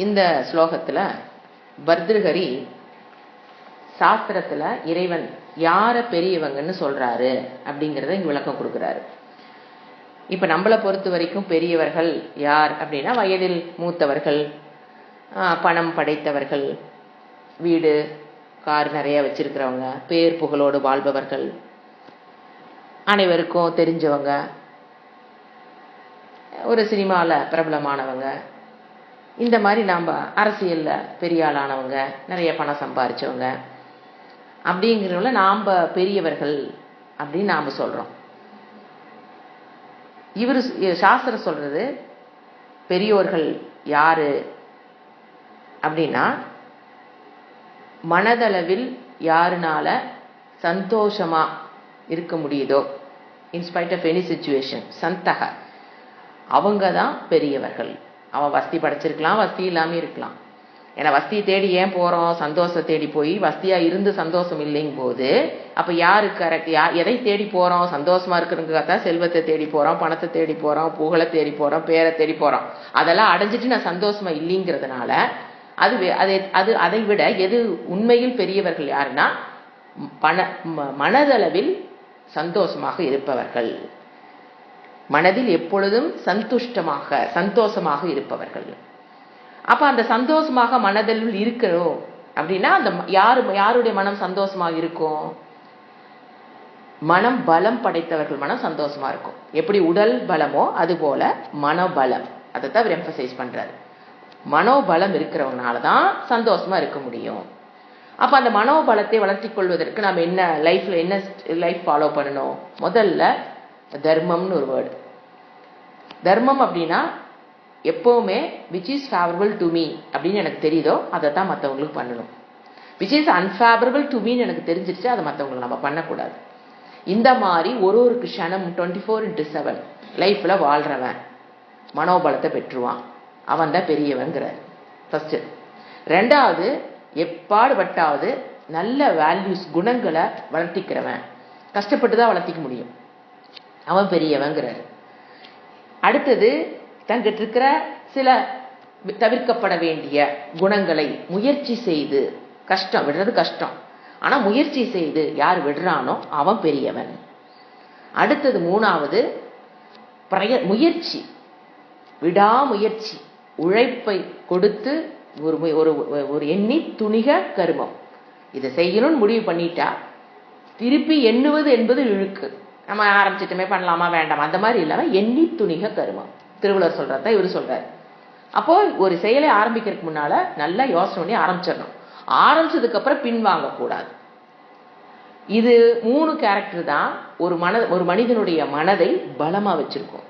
இந்த ஸ்லோகத்தில் பர்திருஹரி சாஸ்திரத்தில் இறைவன் யாரை பெரியவங்கன்னு சொல்கிறாரு அப்படிங்கிறத இங்கே விளக்கம் கொடுக்குறாரு. இப்போ நம்மளை பொறுத்த வரைக்கும் பெரியவர்கள் யார் அப்படின்னா வயதில் மூத்தவர்கள், பணம் படைத்தவர்கள், வீடு கார் நிறைய வச்சிருக்கிறவங்க, பேர் புகழோடு வாழ்பவர்கள், அனைவருக்கும் தெரிஞ்சவங்க, ஒரு சினிமாவில் பிரபலமானவங்க, இந்த மாதிரி நாம் அரசியலில் பெரிய ஆளானவங்க, நிறைய பணம் சம்பாதிச்சவங்க அப்படிங்கிறவங்கள நாம் பெரியவர்கள் அப்படின்னு நாம் சொல்கிறோம். இவர் சாஸ்திரம் சொல்கிறது பெரியோர்கள் யாரு அப்படின்னா, மனதளவில் யாருனால சந்தோஷமா இருக்க முடியுதோ, இன்ஸ்பைட் ஆஃப் எனி சிச்சுவேஷன், சந்தக, அவங்க தான் பெரியவர்கள். அவன் வசதி படைச்சிருக்கலாம், வசதி இல்லாமல் இருக்கலாம். ஏன்னா வசதியை தேடி ஏன் போகிறோம்? சந்தோஷத்தை தேடி போய் வசதியாக இருந்து சந்தோஷம் இல்லைங்கும் போது அப்போ யாரு கரெக்ட்? எதை தேடி போகிறோம்? சந்தோஷமாக இருக்கிறதுக்காக தான் செல்வத்தை தேடி போகிறோம், பணத்தை தேடி போகிறோம், புகழை தேடி போகிறோம், பேரை தேடி போகிறோம். அதெல்லாம் அடைஞ்சிட்டு நான் சந்தோஷமா இல்லைங்கிறதுனால அதை விட எது உண்மையில் பெரியவர்கள் யாருன்னா, மனதளவில் சந்தோஷமாக இருப்பவர்கள், மனதில் எப்பொழுதும் சந்தோஷமாக இருப்பவர்கள். அப்ப அந்த சந்தோஷமாக மனதில் இருக்கணும் அப்படின்னா அந்த யாருடைய மனம் சந்தோஷமாக இருக்கும்? மனம் பலம் படைத்தவர்கள் மனம் சந்தோஷமா இருக்கும். எப்படி உடல் பலமோ அது போல மனோபலம், அதை தான் அவர் எம்பசைஸ் பண்றாரு. மனோபலம் இருக்கிறவங்கனால தான் சந்தோஷமா இருக்க முடியும். அப்ப அந்த மனோபலத்தை வளர்த்தி கொள்வதற்கு நம்ம என்ன லைஃப் ஃபாலோ பண்ணணும்? முதல்ல தர்மம்னு ஒரு வேர்டு. தர்மம் அப்படின்னா எப்பவுமே which is favourable to me அப்படின்னு எனக்கு தெரியுதோ அதை தான் மற்றவங்களுக்கு பண்ணணும். விச் இஸ் அன்ஃபேவரபிள் டு மீன்னு எனக்கு தெரிஞ்சிருச்சு, அதை மற்றவங்களுக்கு நம்ம பண்ணக்கூடாது. இந்த மாதிரி ஒரு க்ஷணம் 24/7 லைஃப்ல வாழ்றவன் மனோபலத்தை பெற்றுவான், அவன் தான் பெரியவங்கிறார் ஃபர்ஸ்ட். ரெண்டாவது, எப்பாடுபட்டாவது நல்ல வேல்யூஸ் குணங்களை வளர்த்திக்கிறவன், கஷ்டப்பட்டு தான் வளர்த்திக்க முடியும், அவன் பெரியவங்கிறார். அடுத்தது, தங்கிட்டு இருக்கிற சில தவிர்க்கப்பட வேண்டிய குணங்களை முயற்சி செய்து, கஷ்டம் விடுறது கஷ்டம், ஆனா முயற்சி செய்து யார் விடுறானோ அவன் பெரியவன். அடுத்தது மூணாவது, முயற்சி, விடாமுயற்சி, உழைப்பை கொடுத்து ஒரு எண்ணி துணிக கருமம். இதை செய்யணும்னு முடிவு பண்ணிட்டா திருப்பி எண்ணுவது என்பது இழுக்கு. நம்ம ஆரம்பிச்சிட்டுமே பண்ணலாமா வேண்டாம் அந்த மாதிரி இல்லாம எண்ணி துணிக கருமம். திருவள்ளுவர் சொல்றதா இவரு சொல்றாரு. அப்போ ஒரு செயலை ஆரம்பிக்கிறதுக்கு முன்னால நல்லா யோசனை பண்ணி ஆரம்பிச்சிடணும். ஆரம்பிச்சதுக்கு அப்புறம் பின்வாங்க கூடாது. இது 3 கேரக்டர் தான் ஒரு மனிதனுடைய மனதை பலமா வச்சிருக்கும்.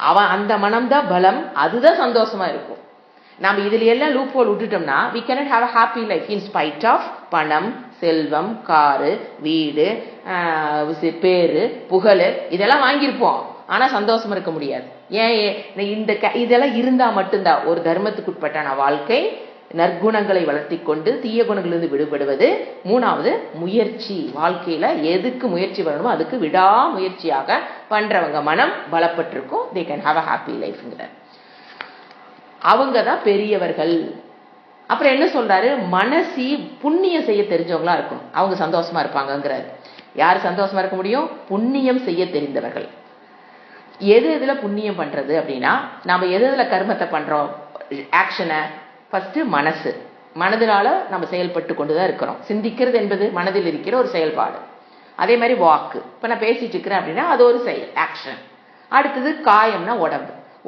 அவன் அந்த மனம்தான் பலம், அதுதான் சந்தோஷமா இருக்கும். நம்ம இதுல எல்லாம் லூப் ஹோல் விட்டுட்டோம்னா we cannot have a happy life in spite of பணம், செல்வம், காரு, வீடு, பேரு, புகழ் இதெல்லாம் வாங்கியிருப்போம், ஆனா சந்தோஷமா இருக்க முடியாது. ஏன்? இதெல்லாம் இருந்தா மட்டும்தான் ஒரு தர்மத்துக்கு உட்பட்டான வாழ்க்கை, நற்குணங்களை வளர்த்தி கொண்டு தீய குணங்களிலிருந்து விடுபடுவது. மூணாவது, முயற்சி. வாழ்க்கையில எதுக்கு முயற்சி வரணுமோ அதுக்கு விடாமுயற்சியாக பண்றவங்க மனம் பலப்பட்டிருக்கும். they can have a happy lifeங்கிற அவங்க தான் பெரியவர்கள். அப்புறம் என்ன சொல்றாரு? மனசி புண்ணியம் செய்ய தெரிஞ்சவங்களா இருக்கணும், அவங்க சந்தோஷமா இருப்பாங்கிறாரு. யாரு சந்தோஷமா இருக்க முடியும்? புண்ணியம் செய்ய தெரிந்தவர்கள். எதுல புண்ணியம் பண்றது அப்படின்னா, நாம எதுல கர்மத்தை பண்றோம், ஆக்ஷனை ஃபர்ஸ்ட் மனதினால நம்ம செயல்பட்டு கொண்டுதான் இருக்கிறோம். சிந்திக்கிறது என்பது மனதில் இருக்கிற ஒரு செயல்பாடு. அதே மாதிரி வாக்கு, இப்ப நான் பேசிட்டு இருக்கிறேன் அப்படின்னா அது ஒரு செயல், ஆக்ஷன். அடுத்தது காயம்னா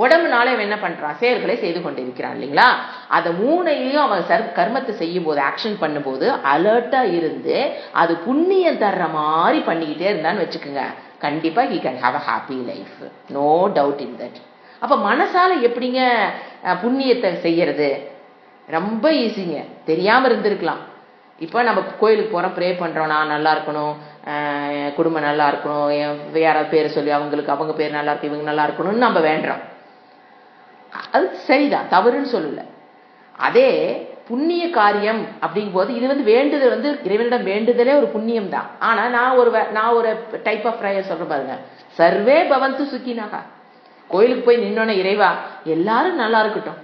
உடம்புனால அவன் என்ன பண்றான்? செயல்களை செய்து கொண்டிருக்கிறான் இல்லைங்களா? அதை 3ஐயும் அவன் கர்மத்தை செய்யும் போது, ஆக்ஷன் பண்ணும்போது அலர்ட்டா இருந்து அது புண்ணியம் தர்ற மாதிரி பண்ணிக்கிட்டே இருந்தான்னு வச்சுக்கோங்க, கண்டிப்பா he can have a happy life, no doubt in that. அப்ப மனசால எப்படிங்க புண்ணியத்தை செய்யறது? ரொம்ப ஈஸிங்க. தெரியாம இருந்திருக்கலாம். இப்போ நம்ம கோயிலுக்கு போறோம், ப்ரே பண்றோம், நான் நல்லா இருக்கணும், குடும்பம் நல்லா இருக்கணும், யாராவது பேரை சொல்லி அவங்க பேர் நல்லா இருக்கு, இவங்க நல்லா இருக்கணும்னு நம்ம வேண்டுறோம். அது சரிதான், தவறுன்னு சொல்லல. அதே புண்ணிய காரியம் அப்படிங்கும் போது இது வேண்டுதல் இறைவனிடம் வேண்டுதலே ஒரு புண்ணியம் தான். ஆனா நான் ஒரு டைப் ஆஃப் ப்ரேயர் சொல்றேன் பாருங்க, சர்வே பவந்து சுக்கினாக. கோயிலுக்கு போய் நின்னோன்னே, இறைவா எல்லாரும் நல்லா இருக்கட்டும்,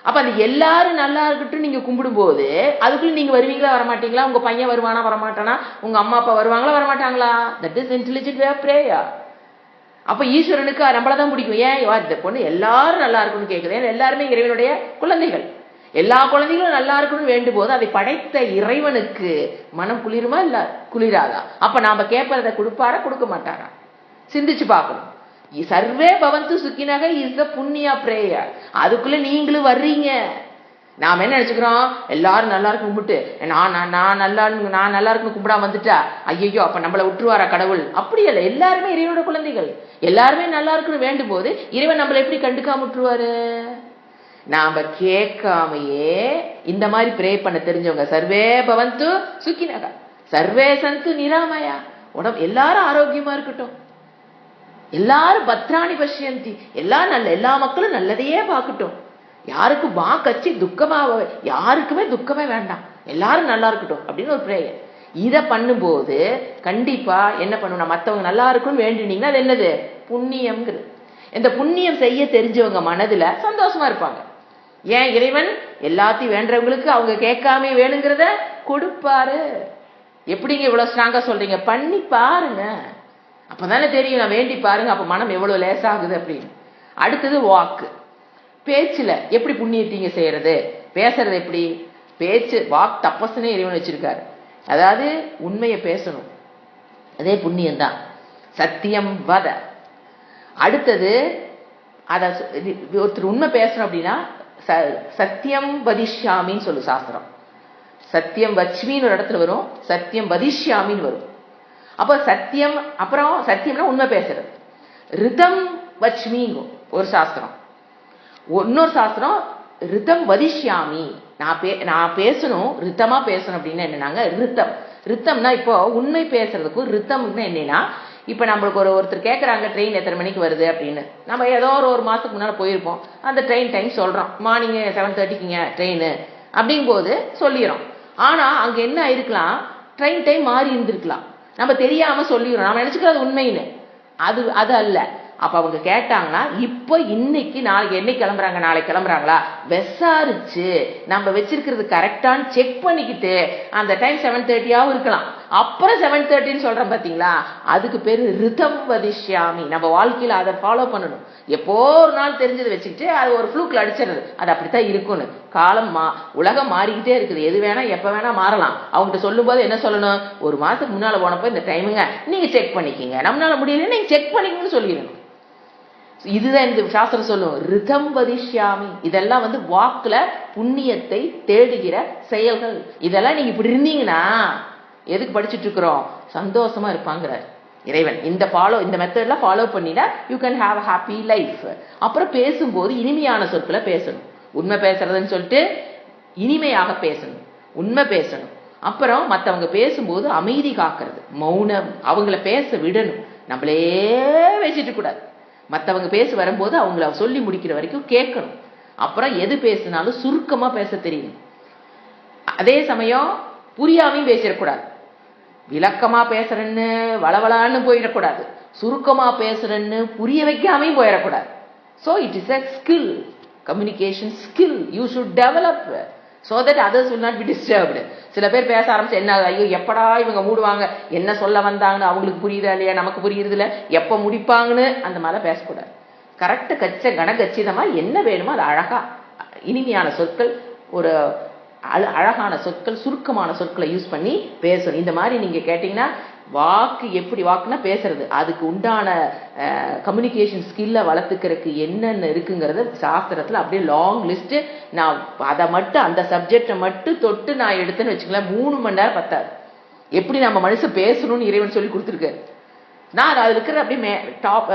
அப்ப அந்த எல்லாரும் நல்லா இருக்கட்டும் நீங்க கும்பிடும் போது அதுக்குள்ள நீங்க வருவீங்களா வரமாட்டீங்களா? உங்க பையன் வருவானா வரமாட்டானா? உங்க அம்மா அப்பா வருவாங்களா வரமாட்டாங்களா? That is intelligent way of prayer. அப்ப ஈஸ்வரனுக்கு நம்மளதான் பிடிக்கும். ஏன் இந்த பொண்ணு எல்லாரும் நல்லா இருக்கும்னு கேட்குது. எல்லாருமே இறைவனுடைய குழந்தைகள். எல்லா குழந்தைகளும் நல்லா இருக்கணும்னு வேண்டும் போது அதை படைத்த இறைவனுக்கு மனம் குளிருமா இல்ல குளிராதா? அப்ப நாம கேட்பறத கொடுப்பாரா கொடுக்க மாட்டாரா? சிந்திச்சு பார்க்கணும். சர்வே பவந்து சுக்கினக இஸ் த புண்ணியா பிரேயர். அதுக்குள்ள நீங்களும் வர்றீங்க. நாம என்ன நினைச்சுக்கிறோம், எல்லாரும் நல்லா இருக்கு கும்பிட்டு நான் நல்லா இருக்குன்னு கும்பிடாம வந்துட்டா ஐயோ அப்ப நம்மளை விட்டுருவாரா கடவுள்? அப்படி இல்ல, எல்லாருமே இறைவனோட குழந்தைகள். எல்லாருமே நல்லா இருக்குன்னு வேண்டும் போது இறைவன் நம்மளை எப்படி கண்டுக்காம விட்டுருவாரு? நாம கேட்காமையே இந்த மாதிரி பிரே பண்ண தெரிஞ்சவங்க சர்வே பவந்து சுக்கினக சர்வே சந்து நிராமயா. உடம்பு எல்லாரும் ஆரோக்கியமா இருக்கட்டும், எல்லாரும் பத்ராணி பஷ்யந்தி, எல்லா மக்களும் நல்லதையே பார்க்கட்டும், யாருக்கும் கச்சி துக்கமா யாருக்குமே துக்கமே வேண்டாம், எல்லாரும் நல்லா இருக்கட்டும் அப்படின்னு ஒரு பிரேயர். இத பண்ணும்போது கண்டிப்பா என்ன பண்ணணும், மத்தவங்க நல்லா இருக்கும்னு வேண்டினீங்கன்னா அது என்னது? புண்ணியம்ங்கிறது. இந்த புண்ணியம் செய்ய தெரிஞ்சவங்க மனதுல சந்தோஷமா இருப்பாங்க. ஏன் இறைவன் எல்லாத்தையும் வேண்டவங்களுக்கு அவங்க கேட்காம வேணுங்கிறத கொடுப்பாரு. எப்படிங்க இவ்வளவு ஸ்ட்ராங்கா சொல்றீங்க? பண்ணி பாருங்க, அப்பதானே தெரியும். நான் வேண்டி பாருங்க, அப்ப மனம் எவ்வளவு லேசாகுது அப்படின்னு. அடுத்தது வாக்கு. பேச்சுல எப்படி புண்ணியத்தீங்க செய்யறது? பேசுறது எப்படி? பேச்சு வாக் தப்பஸ்னே இறைவன் வச்சிருக்காரு. அதாவது உண்மையை பேசணும், அதே புண்ணியம்தான். சத்தியம் வத. அடுத்தது அத ஒருத்தர் உண்மை பேசணும் அப்படின்னா சத்தியம் வதிஷ்யாமின்னு சொல்லு சாஸ்திரம். சத்தியம் வச்மின்னு ஒரு இடத்துல வரும், சத்தியம் வதிஷ்யாமின்னு வரும். அப்ப சத்தியம், அப்புறம் சத்தியம்னா உண்மை பேசுறது. ரிதம் வச்மிங்கும் ஒரு சாஸ்திரம். இன்னொரு சாஸ்திரம் ரிதம் வதிஷ்யாமி, நான் பேசணும், ரித்தமா பேசணும் அப்படின்னு என்னன்னாங்க ரித்தம். ரித்தம்னா இப்போ உண்மை பேசுறதுக்கும் ரித்தம்னா என்னன்னா, இப்ப நம்மளுக்கு ஒருத்தர் கேட்கறாங்க ட்ரெயின் எத்தனை மணிக்கு வருது அப்படின்னு. நம்ம ஏதோ ஒரு மாசத்துக்கு முன்னால போயிருப்போம், அந்த ட்ரெயின் டைம் சொல்றோம், மார்னிங் 7:30க்குங்க ட்ரெயின் அப்படிங்கும் போது சொல்லிடுறோம். ஆனா அங்க என்ன ஆயிருக்கலாம், ட்ரெயின் டைம் மாறி இருந்திருக்கலாம், நம்ம தெரியாம சொல்லிடுறோம், நம்ம நினைச்சுக்கிறது உண்மைன்னு. அது அல்ல. அப்ப அவங்க கேட்டாங்கன்னா இப்ப இன்னைக்கு நாளைக்கு என்னைக்கு கிளம்புறாங்க, நாளைக்கு கிளம்புறாங்களா விசாரிச்சு நம்ம வச்சிருக்கிறது கரெக்டான்னு செக் பண்ணிக்கிட்டு அந்த டைம் 7:30 இருக்கலாம், அப்புறம் 7:30 சொல்றோம் பாத்தீங்களா, அதுக்கு பேரு ரிதம் வதிஷ்யாமி. நம்ம வாழ்க்கையில அதை ஃபாலோ பண்ணணும். எப்போ ஒரு நாள் தெரிஞ்சதை வச்சுக்கிட்டு அது ஒரு ஃப்ளூக்ல அடிச்சிருது, அது அப்படித்தான் இருக்கும்னு. உலகம் மாறிக்கிட்டே இருக்குது, எது வேணா எப்ப வேணா மாறலாம். அவங்ககிட்ட சொல்லும் போது என்ன சொல்லணும், ஒரு மாசத்துக்கு முன்னால போனப்போ இந்த டைமுங்க நீங்க செக் பண்ணிக்கீங்க, நம்மளால முடியல நீங்க செக் பண்ணிக்கணும்னு சொல்லிடணும். இதுதான் இந்த சாஸ்திரம் சொல்லும், ரிதம் வதிஷ்யாமி. இதெல்லாம் வாக்குல புண்ணியத்தை தேடுகிற செயல்கள். இதெல்லாம் நீங்க இப்படி இருந்தீங்கன்னா எதுக்கு படிச்சுட்டு இருக்கிறோம், சந்தோஷமா இருப்பாங்கிறார் இறைவன். இந்த மெத்தட்லாம் ஃபாலோ பண்ணினா you can have a happy life. அப்புறம் பேசும்போது இனிமையான சொற்களை பேசணும். உண்மை பேசுறதுன்னு சொல்லிட்டு இனிமையாக பேசணும், உண்மை பேசணும். அப்புறம் மற்றவங்க பேசும்போது அமைதி காக்கிறது, மௌனம், அவங்கள பேச விடணும், நம்மளே பேசிட்டு கூடாது. மற்றவங்க பேச வரும்போது அவங்கள சொல்லி முடிக்கிற வரைக்கும் கேட்கணும். அப்புறம் எது பேசினாலும் சுருக்கமா பேச தெரியணும். அதே சமயம் புரியாமையும் பேசிடக்கூடாது. விளக்கமா பேசுறேன்னு வளவளான்னு போயிடக்கூடாது, சுருக்கமா பேசுறேன்னு புரிய வைக்காமையும் போயிடக்கூடாது. So it is a skill, communication skill you should develop so that others will not be disturbed. சில பேர் பேச ஆரம்பிச்சு என்ன, ஐயோ எப்படா இவங்க மூடுவாங்க, என்ன சொல்ல வந்தாங்கன்னு அவங்களுக்கு புரியுதா இல்லையா, நமக்கு புரியுறது இல்லை, எப்ப முடிப்பாங்கன்னு அந்த மாதிரி பேசக்கூடாது. கரெக்ட் கச்சிதமா என்ன வேணுமோ அது அழகா இனிமையான சொற்கள், ஒரு அழகான சொற்கள், சுருக்கமான சொற்களை யூஸ் பண்ணி பேசணும். இந்த மாதிரி நீங்க கேட்டீங்கன்னா வாக்கு எப்படி, வாக்குனா பேசுறது, அதுக்கு உண்டான கம்யூனிகேஷன் ஸ்கில்ல வளர்த்துக்கிறதுக்கு என்னென்ன இருக்குங்கிறது சாஸ்திரத்துல அப்படியே லாங் லிஸ்ட். நான் அதை மட்டும் அந்த சப்ஜெக்டை மட்டும் தொட்டு நான் எடுத்துன்னு வச்சுக்கலாம், 3 மணி நேரம் பத்தாது. எப்படி நம்ம மனுஷன் பேசணும்னு இறைவன் சொல்லி கொடுத்துருக்காரு. நான் அது இருக்கிற அப்படியே டாப்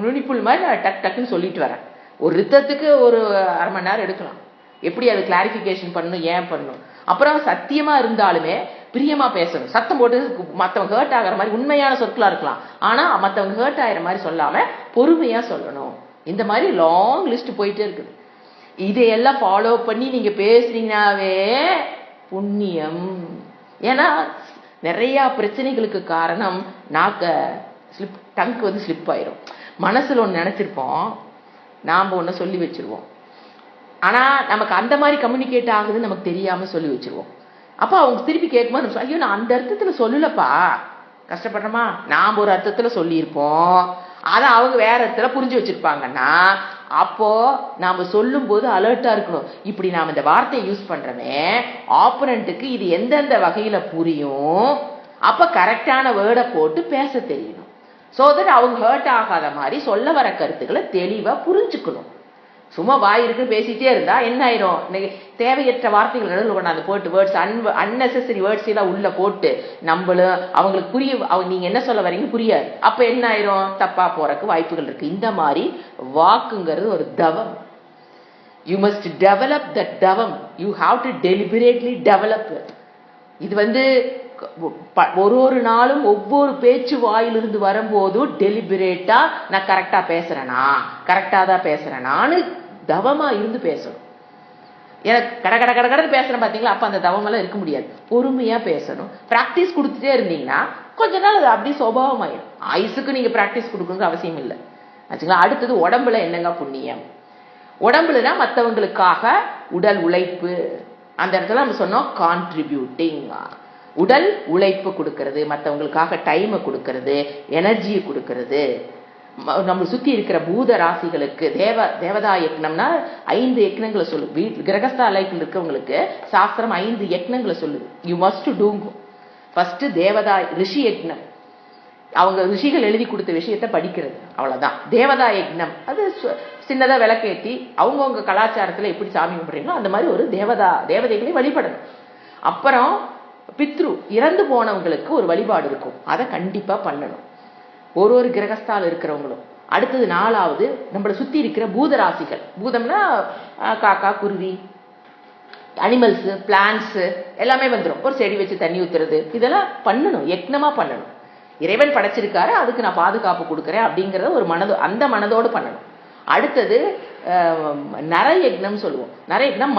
நுனிப்புள் மாதிரி நான் டக்குன்னு சொல்லிட்டு வரேன். ஒரு ரித்தத்துக்கு ஒரு அரை மணி நேரம் எடுக்கலாம். எப்படி அது கிளாரிபிகேஷன் பண்ணணும், ஏன் பண்ணணும். அப்புறம் சத்தியமா இருந்தாலுமே பிரியமா பேசணும், சத்தம் போட்டு மற்றவங்க ஹர்ட் ஆகிற மாதிரி உண்மையான சொற்களா இருக்கலாம், ஆனா மற்றவங்க ஹர்ட் ஆகிற மாதிரி சொல்லாம பொறுமையா சொல்லணும். இந்த மாதிரி லாங் லிஸ்ட் போயிட்டே இருக்குது. இதையெல்லாம் ஃபாலோ பண்ணி நீங்க பேசுறீங்கன்னாவே புண்ணியம். ஏன்னா நிறைய பிரச்சனைகளுக்கு காரணம் டங்க் ஸ்லிப் ஆயிரும். மனசுல ஒன்று நினைச்சிருப்போம், நாம ஒன்று சொல்லி வச்சிருவோம், ஆனா நமக்கு அந்த மாதிரி கம்யூனிகேட் ஆகுதுன்னு நமக்கு தெரியாம சொல்லி வச்சிருவோம். அப்ப அவங்க திருப்பி கேட்கும்போது ஐயோ நான் அந்த அர்த்தத்துல சொல்லலப்பா, கஷ்டப்படுறோமா, நாம் ஒரு அர்த்தத்துல சொல்லியிருப்போம், அதை அவங்க வேற அர்த்தத்துல புரிஞ்சு வச்சிருப்பாங்கன்னா அப்போ நாம சொல்லும் போது அலர்ட்டா இருக்கணும். இப்படி நாம இந்த வார்த்தையை யூஸ் பண்றோமே, ஆப்போனண்ட்டுக்கு இது எந்தெந்த வகையில புரியும், அப்ப கரெக்டான வேர்டை போட்டு பேச தெரியணும். சோ தட் அவங்க ஹர்ட் ஆகாத மாதிரி சொல்ல வர கருத்துக்களை தெளிவா புரிஞ்சுக்கணும். சும்மா வாய் இருக்கு பேசிட்டே இருந்தா என்ன ஆயிரும், தேவையற்ற வார்த்தைகள் நடுவில் கொண்டாந்து போட்டு வேர்ட்ஸ் அன்னெசரி வேர்ட்ஸ் எல்லாம் உள்ள போட்டு நம்மளும் அவங்களுக்கு புரிய, நீங்க என்ன சொல்ல வரீங்க புரியாது, அப்ப என்ன ஆயிரும், தப்பா போறதுக்கு வாய்ப்புகள் இருக்கு. இந்த மாதிரி வாக்குங்கிறது ஒரு தவம். யூ மஸ்ட் டெவலப் தட் தவம். You have to deliberately develop. இது ஒரு நாளும் ஒவ்வொரு பேச்சு வாயிலிருந்து வரும்போது டெலிபரேட்டா நான் கரெக்டா பேசுறேனா, கரெக்டா தான் பேசுறேனான்னு தவமா இருந்து பேசணும். எனக்கு கட கட கட கடன்னு பேசுறேன் பாத்தீங்களா, அப்ப அந்த தவம் எல்லாம் இருக்க முடியாது. பொறுமையா பேசணும். பிராக்டிஸ் கொடுத்துட்டே இருந்தீங்கன்னா கொஞ்ச நாள் அது அப்படி சுபாவமாயிடும். ஆயுசுக்கு நீங்க பிராக்டிஸ் கொடுக்கணுங்கிற அவசியம் இல்லை ஆச்சுங்களா. அடுத்தது உடம்புல என்னங்க புண்ணியம். உடம்புலனா மற்றவங்களுக்காக உடல் உழைப்பு, அந்த இடத்துல நம்ம சொன்னோம் கான்ட்ரிபியூட்டிங். உடல் உழைப்பு கொடுக்கறது, மற்றவங்களுக்காக டைமை கொடுக்கறது, எனர்ஜியை கொடுக்கறது. நம்ம சுத்தி இருக்கிற பூத ராசிகளுக்கு தேவதா யக்னம்னா 5 யக்னங்களை சொல்லு. கிரகஸ்தா லைஃப்ல இருக்கவங்களுக்கு சாஸ்திரம் 5 யக்னங்களை சொல்லுது. You must டூங்க. ஃபர்ஸ்ட் தேவதா ரிஷி யக்னம், அவங்க ரிஷிகள் எழுதி கொடுத்த விஷயத்த படிக்கிறது, அவ்வளவுதான். தேவதா யக்னம் அது சின்னதா விளக்கேற்றி அவங்கவுங்க கலாச்சாரத்துல எப்படி சாமி கும்பிடுறீங்களோ அந்த மாதிரி ஒரு தேவதைகளை வழிபடணும். அப்புறம் பித்ரு, இறந்து போனவங்களுக்கு ஒரு வழிபாடு இருக்கும், அதை கண்டிப்பா பண்ணணும் ஒரு கிரகஸ்தால இருக்கிறவங்களும். அடுத்தது 4வது நம்மளை சுத்தி இருக்கிற பூதராசிகள். பூதம்னா காக்கா, குருவி, அனிமல்ஸ், பிளான்ஸ் எல்லாமே வந்துடும். ஒரு செடி வச்சு தண்ணி ஊத்துறது, இதெல்லாம் பண்ணணும், யக்னமா பண்ணணும். இறைவன் படைச்சிருக்காரு, அதுக்கு நான் பாதுகாப்பு கொடுக்குறேன் அப்படிங்கறத ஒரு அந்த மனதோடு பண்ணணும். அடுத்தது நரயக்னம் சொல்லுவோம். நரயக்னம்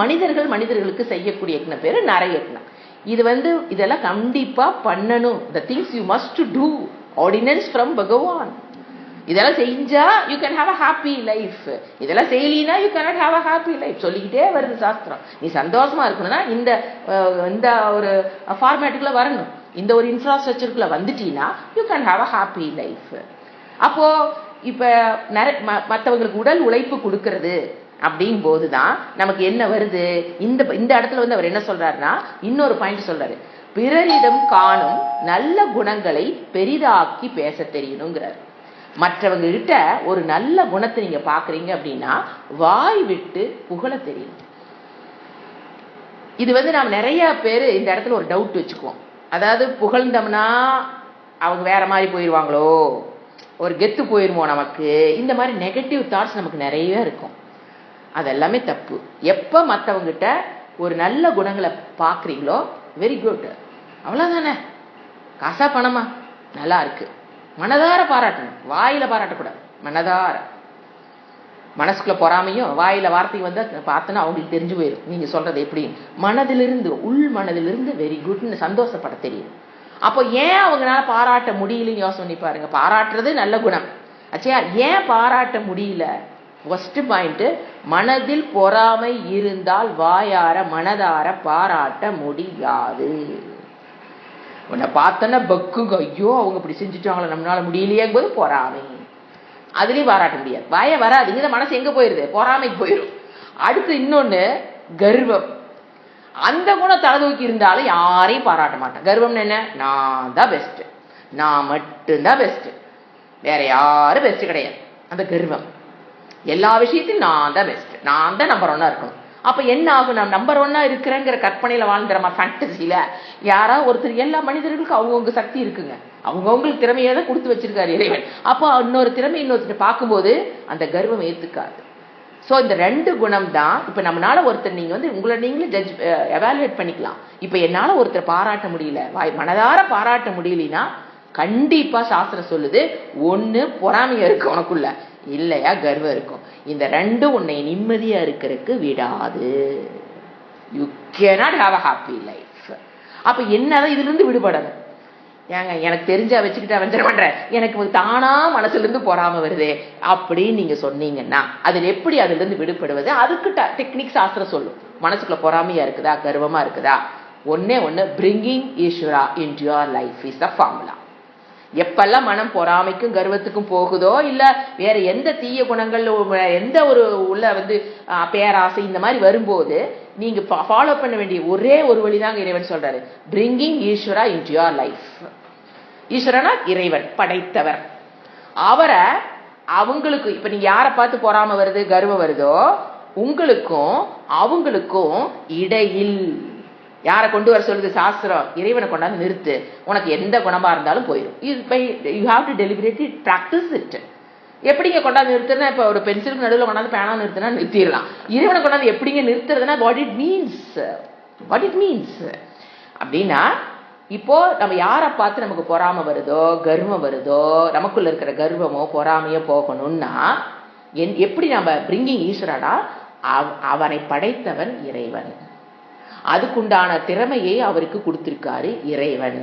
மனிதர்களுக்கு செய்யக்கூடிய யக்னம் பேரு நரயக்னம். இதெல்லாம் கண்டிப்பா பண்ணணும். the things you must do, ordinance from Bhagavan. இதெல்லாம் செஞ்சா you can have a happy life. இதெல்லாம் செய்யலினா you cannot have a happy life. சொல்லிக்கிட்டே வருது சாஸ்திரம். நீ சந்தோஷமா இருக்கணும்னா இந்த ஒரு ஃபார்மேட்டுக்குள்ள வரணும், இந்த ஒரு இன்ஃப்ராஸ்ட்ரக்சருக்குள்ள வந்துட்டீங்கன்னா you can have a happy life. அப்போ இப்ப மற்றவங்களுக்கு உடல் உழைப்பு கொடுக்கறது அப்படிங்கும் போதுதான் நமக்கு என்ன வருது. இந்த இடத்துல அவர் என்ன சொல்றாருன்னா இன்னொரு பாயிண்ட் சொல்றாரு. பிறரிடம் காணும் நல்ல குணங்களை பெரிதாக்கி பேச தெரியணுங்கிறார். மற்றவங்க கிட்ட ஒரு நல்ல குணத்தை நீங்க பாக்குறீங்க அப்படின்னா வாய் விட்டு புகழ தெரியணும். இது நாம் நிறைய பேரு இந்த இடத்துல ஒரு டவுட் வச்சுக்குவோம். அதாவது புகழ்ந்தோம்னா அவங்க வேற மாதிரி போயிடுவாங்களோ, ஒரு கெத்து போயிருமோ நமக்கு, இந்த மாதிரி நெகட்டிவ் தாட்ஸ் நமக்கு நிறைய இருக்கும். அதெல்லாமே தப்பு. எப்ப மற்றவங்கிட்ட ஒரு நல்ல குணங்களை பாக்குறீங்களோ வெரி குட், அவ்வளவுதானே. காசா பணமா நல்லா இருக்கு, மனதார பாராட்டணும், வாயில பாராட்டக்கூடாது, மனதார. மனசுக்குள்ள பொறாமையும் வாயில வார்த்தைக்கு வந்து பார்த்தோன்னா அவங்களுக்கு தெரிஞ்சு போயிடும் நீங்க சொல்றது எப்படி. மனதிலிருந்து, உள் மனதிலிருந்து வெரி குட்னு சந்தோஷப்பட தெரியும். அப்போ ஏன் அவங்களால பாராட்ட முடியலன்னு யோசனை பண்ணி பாருங்க. பாராட்டுறது நல்ல குணம் ஆச்சா, ஏன் பாராட்ட முடியல? ஃபர்ஸ்ட் பாயிண்ட், மனதில் பொறாமை இருந்தால் வாயார மனதார பாராட்ட முடியாது. உன்னை பார்த்தோன்னா பக்குங்க, ஐயோ அவங்க இப்படி செஞ்சுட்டாங்களோ நம்மளால முடியலையேங்கும் போது பொறாமை, அதுலயும் பாராட்ட முடியாது. வாய வராது, இந்த மனசு எங்க போயிருது, பொறாமைக்கு போயிடும். அடுத்து இன்னொன்னு கர்வம். அந்த குணம் தலை தூக்கி இருந்தாலும் யாரையும் பாராட்ட மாட்டேன். கர்வம்னு என்ன, நான் தான் பெஸ்ட், நான் மட்டும்தான் பெஸ்ட், வேற யாரும் பெஸ்ட் கிடையாது. அந்த கர்வம். எல்லா விஷயத்திலும் நான் தான் பெஸ்ட், நான் தான் நம்பர் 1 இருக்கணும். அப்ப என்ன ஆகும், நான் நம்பர் 1 இருக்கிறேங்கிற கற்பனையில வாழ்ந்துறமா, ஃபேண்டசியில. யாராவது ஒருத்தர், எல்லா மனிதர்களுக்கும் அவங்கவுங்க சக்தி இருக்குங்க, அவங்கவுங்களுக்கு திறமையை தான் கொடுத்து வச்சிருக்காரு இறைவன். அப்போ இன்னொரு திறமை இன்னொருத்தர் பார்க்கும்போது அந்த கர்வம் ஏத்துக்காது. சோ இந்த 2 குணம் தான். இப்ப நம்மளால ஒருத்தர், நீங்க உங்களை நீங்களே ஜட்ஜ் எவாலுவேட் பண்ணிக்கலாம். இப்ப என்னால ஒருத்தர் பாராட்ட முடியல, மனதார பாராட்ட முடியலனா கண்டிப்பா சாஸ்திரம் சொல்லுது, ஒண்ணு பொறாமையா இருக்கு உனக்குள்ள, இல்லையா கர்வம் இருக்கும். இந்த 2 உன்னை நிம்மதியா இருக்கிறதுக்கு விடாது. You cannot have a happy life. அப்ப என்னதான் இதுல இருந்து விடுபடணும். ஏங்க எனக்கு தெரிஞ்சா வச்சுக்கிட்டா வந்துட பண்றேன், எனக்கு தானா மனசுல இருந்து பொறாம வருது அப்படின்னு நீங்க சொன்னீங்கன்னா அதுல எப்படி அதுல இருந்து விடுபடுவது? அதுக்கு டெக்னிக் சாஸ்திரம் சொல்லும். மனசுக்குள்ள பொறாமையா இருக்குதா, கர்வமா இருக்குதா, ஒண்ணு பிரிங்கிங் ஈஸ்வரா into your life is the formula. எப்பெல்லாம் மனம் பொறாமைக்கும் கர்வத்துக்கும் போகுதோ, இல்ல வேற எந்த தீய குணங்கள், எந்த ஒரு உள்ள பேராசை இந்த மாதிரி வரும்போது நீங்க ஃபாலோ பண்ண வேண்டிய ஒரே ஒரு வழிதாங்க இறைவன் சொல்றாரு, பிரிங்கிங் ஈஸ்வரா இன்டு யுவர் லைஃப். ஈஸ்வரனா இறைவன், படைத்தவர். அவரை அவங்களுக்கு இப்ப நீங்க யாரை பார்த்து பொறாம வருது, கர்வம் வருதோ, உங்களுக்கும் அவங்களுக்கும் இடையில் யாரை கொண்டு வர சொல்லுது சாஸ்திரம்? இறைவனை கொண்டாந்து நிறுத்து, உனக்கு எந்த குணமா இருந்தாலும் போயிடும். You have to deliberately practice it. எப்படிங்க கொண்டாந்து நிறுத்துறதுனா, இப்ப ஒரு பென்சிலுக்கு நடுவில் கொண்டாந்து பேனா நிறுத்தினா நிறுத்திடலாம். இறைவனை கொண்டாந்து எப்படிங்க நிறுத்துறதுனா வாட் இட் மீன்ஸ் அப்படின்னா, இப்போ நம்ம யாரை பார்த்து நமக்கு பொறாம வருதோ, கர்வம் வருதோ, நமக்குள்ள இருக்கிற கர்வமோ பொறாமையோ போகணும்னா எப்படி நம்ம பிரிங்கிங் ஈஸ்வரனா, அவனை படைத்தவன் இறைவன், அதுக்குண்டான திறமையை அவருக்கு கொடுத்திருக்காரு இறைவன்.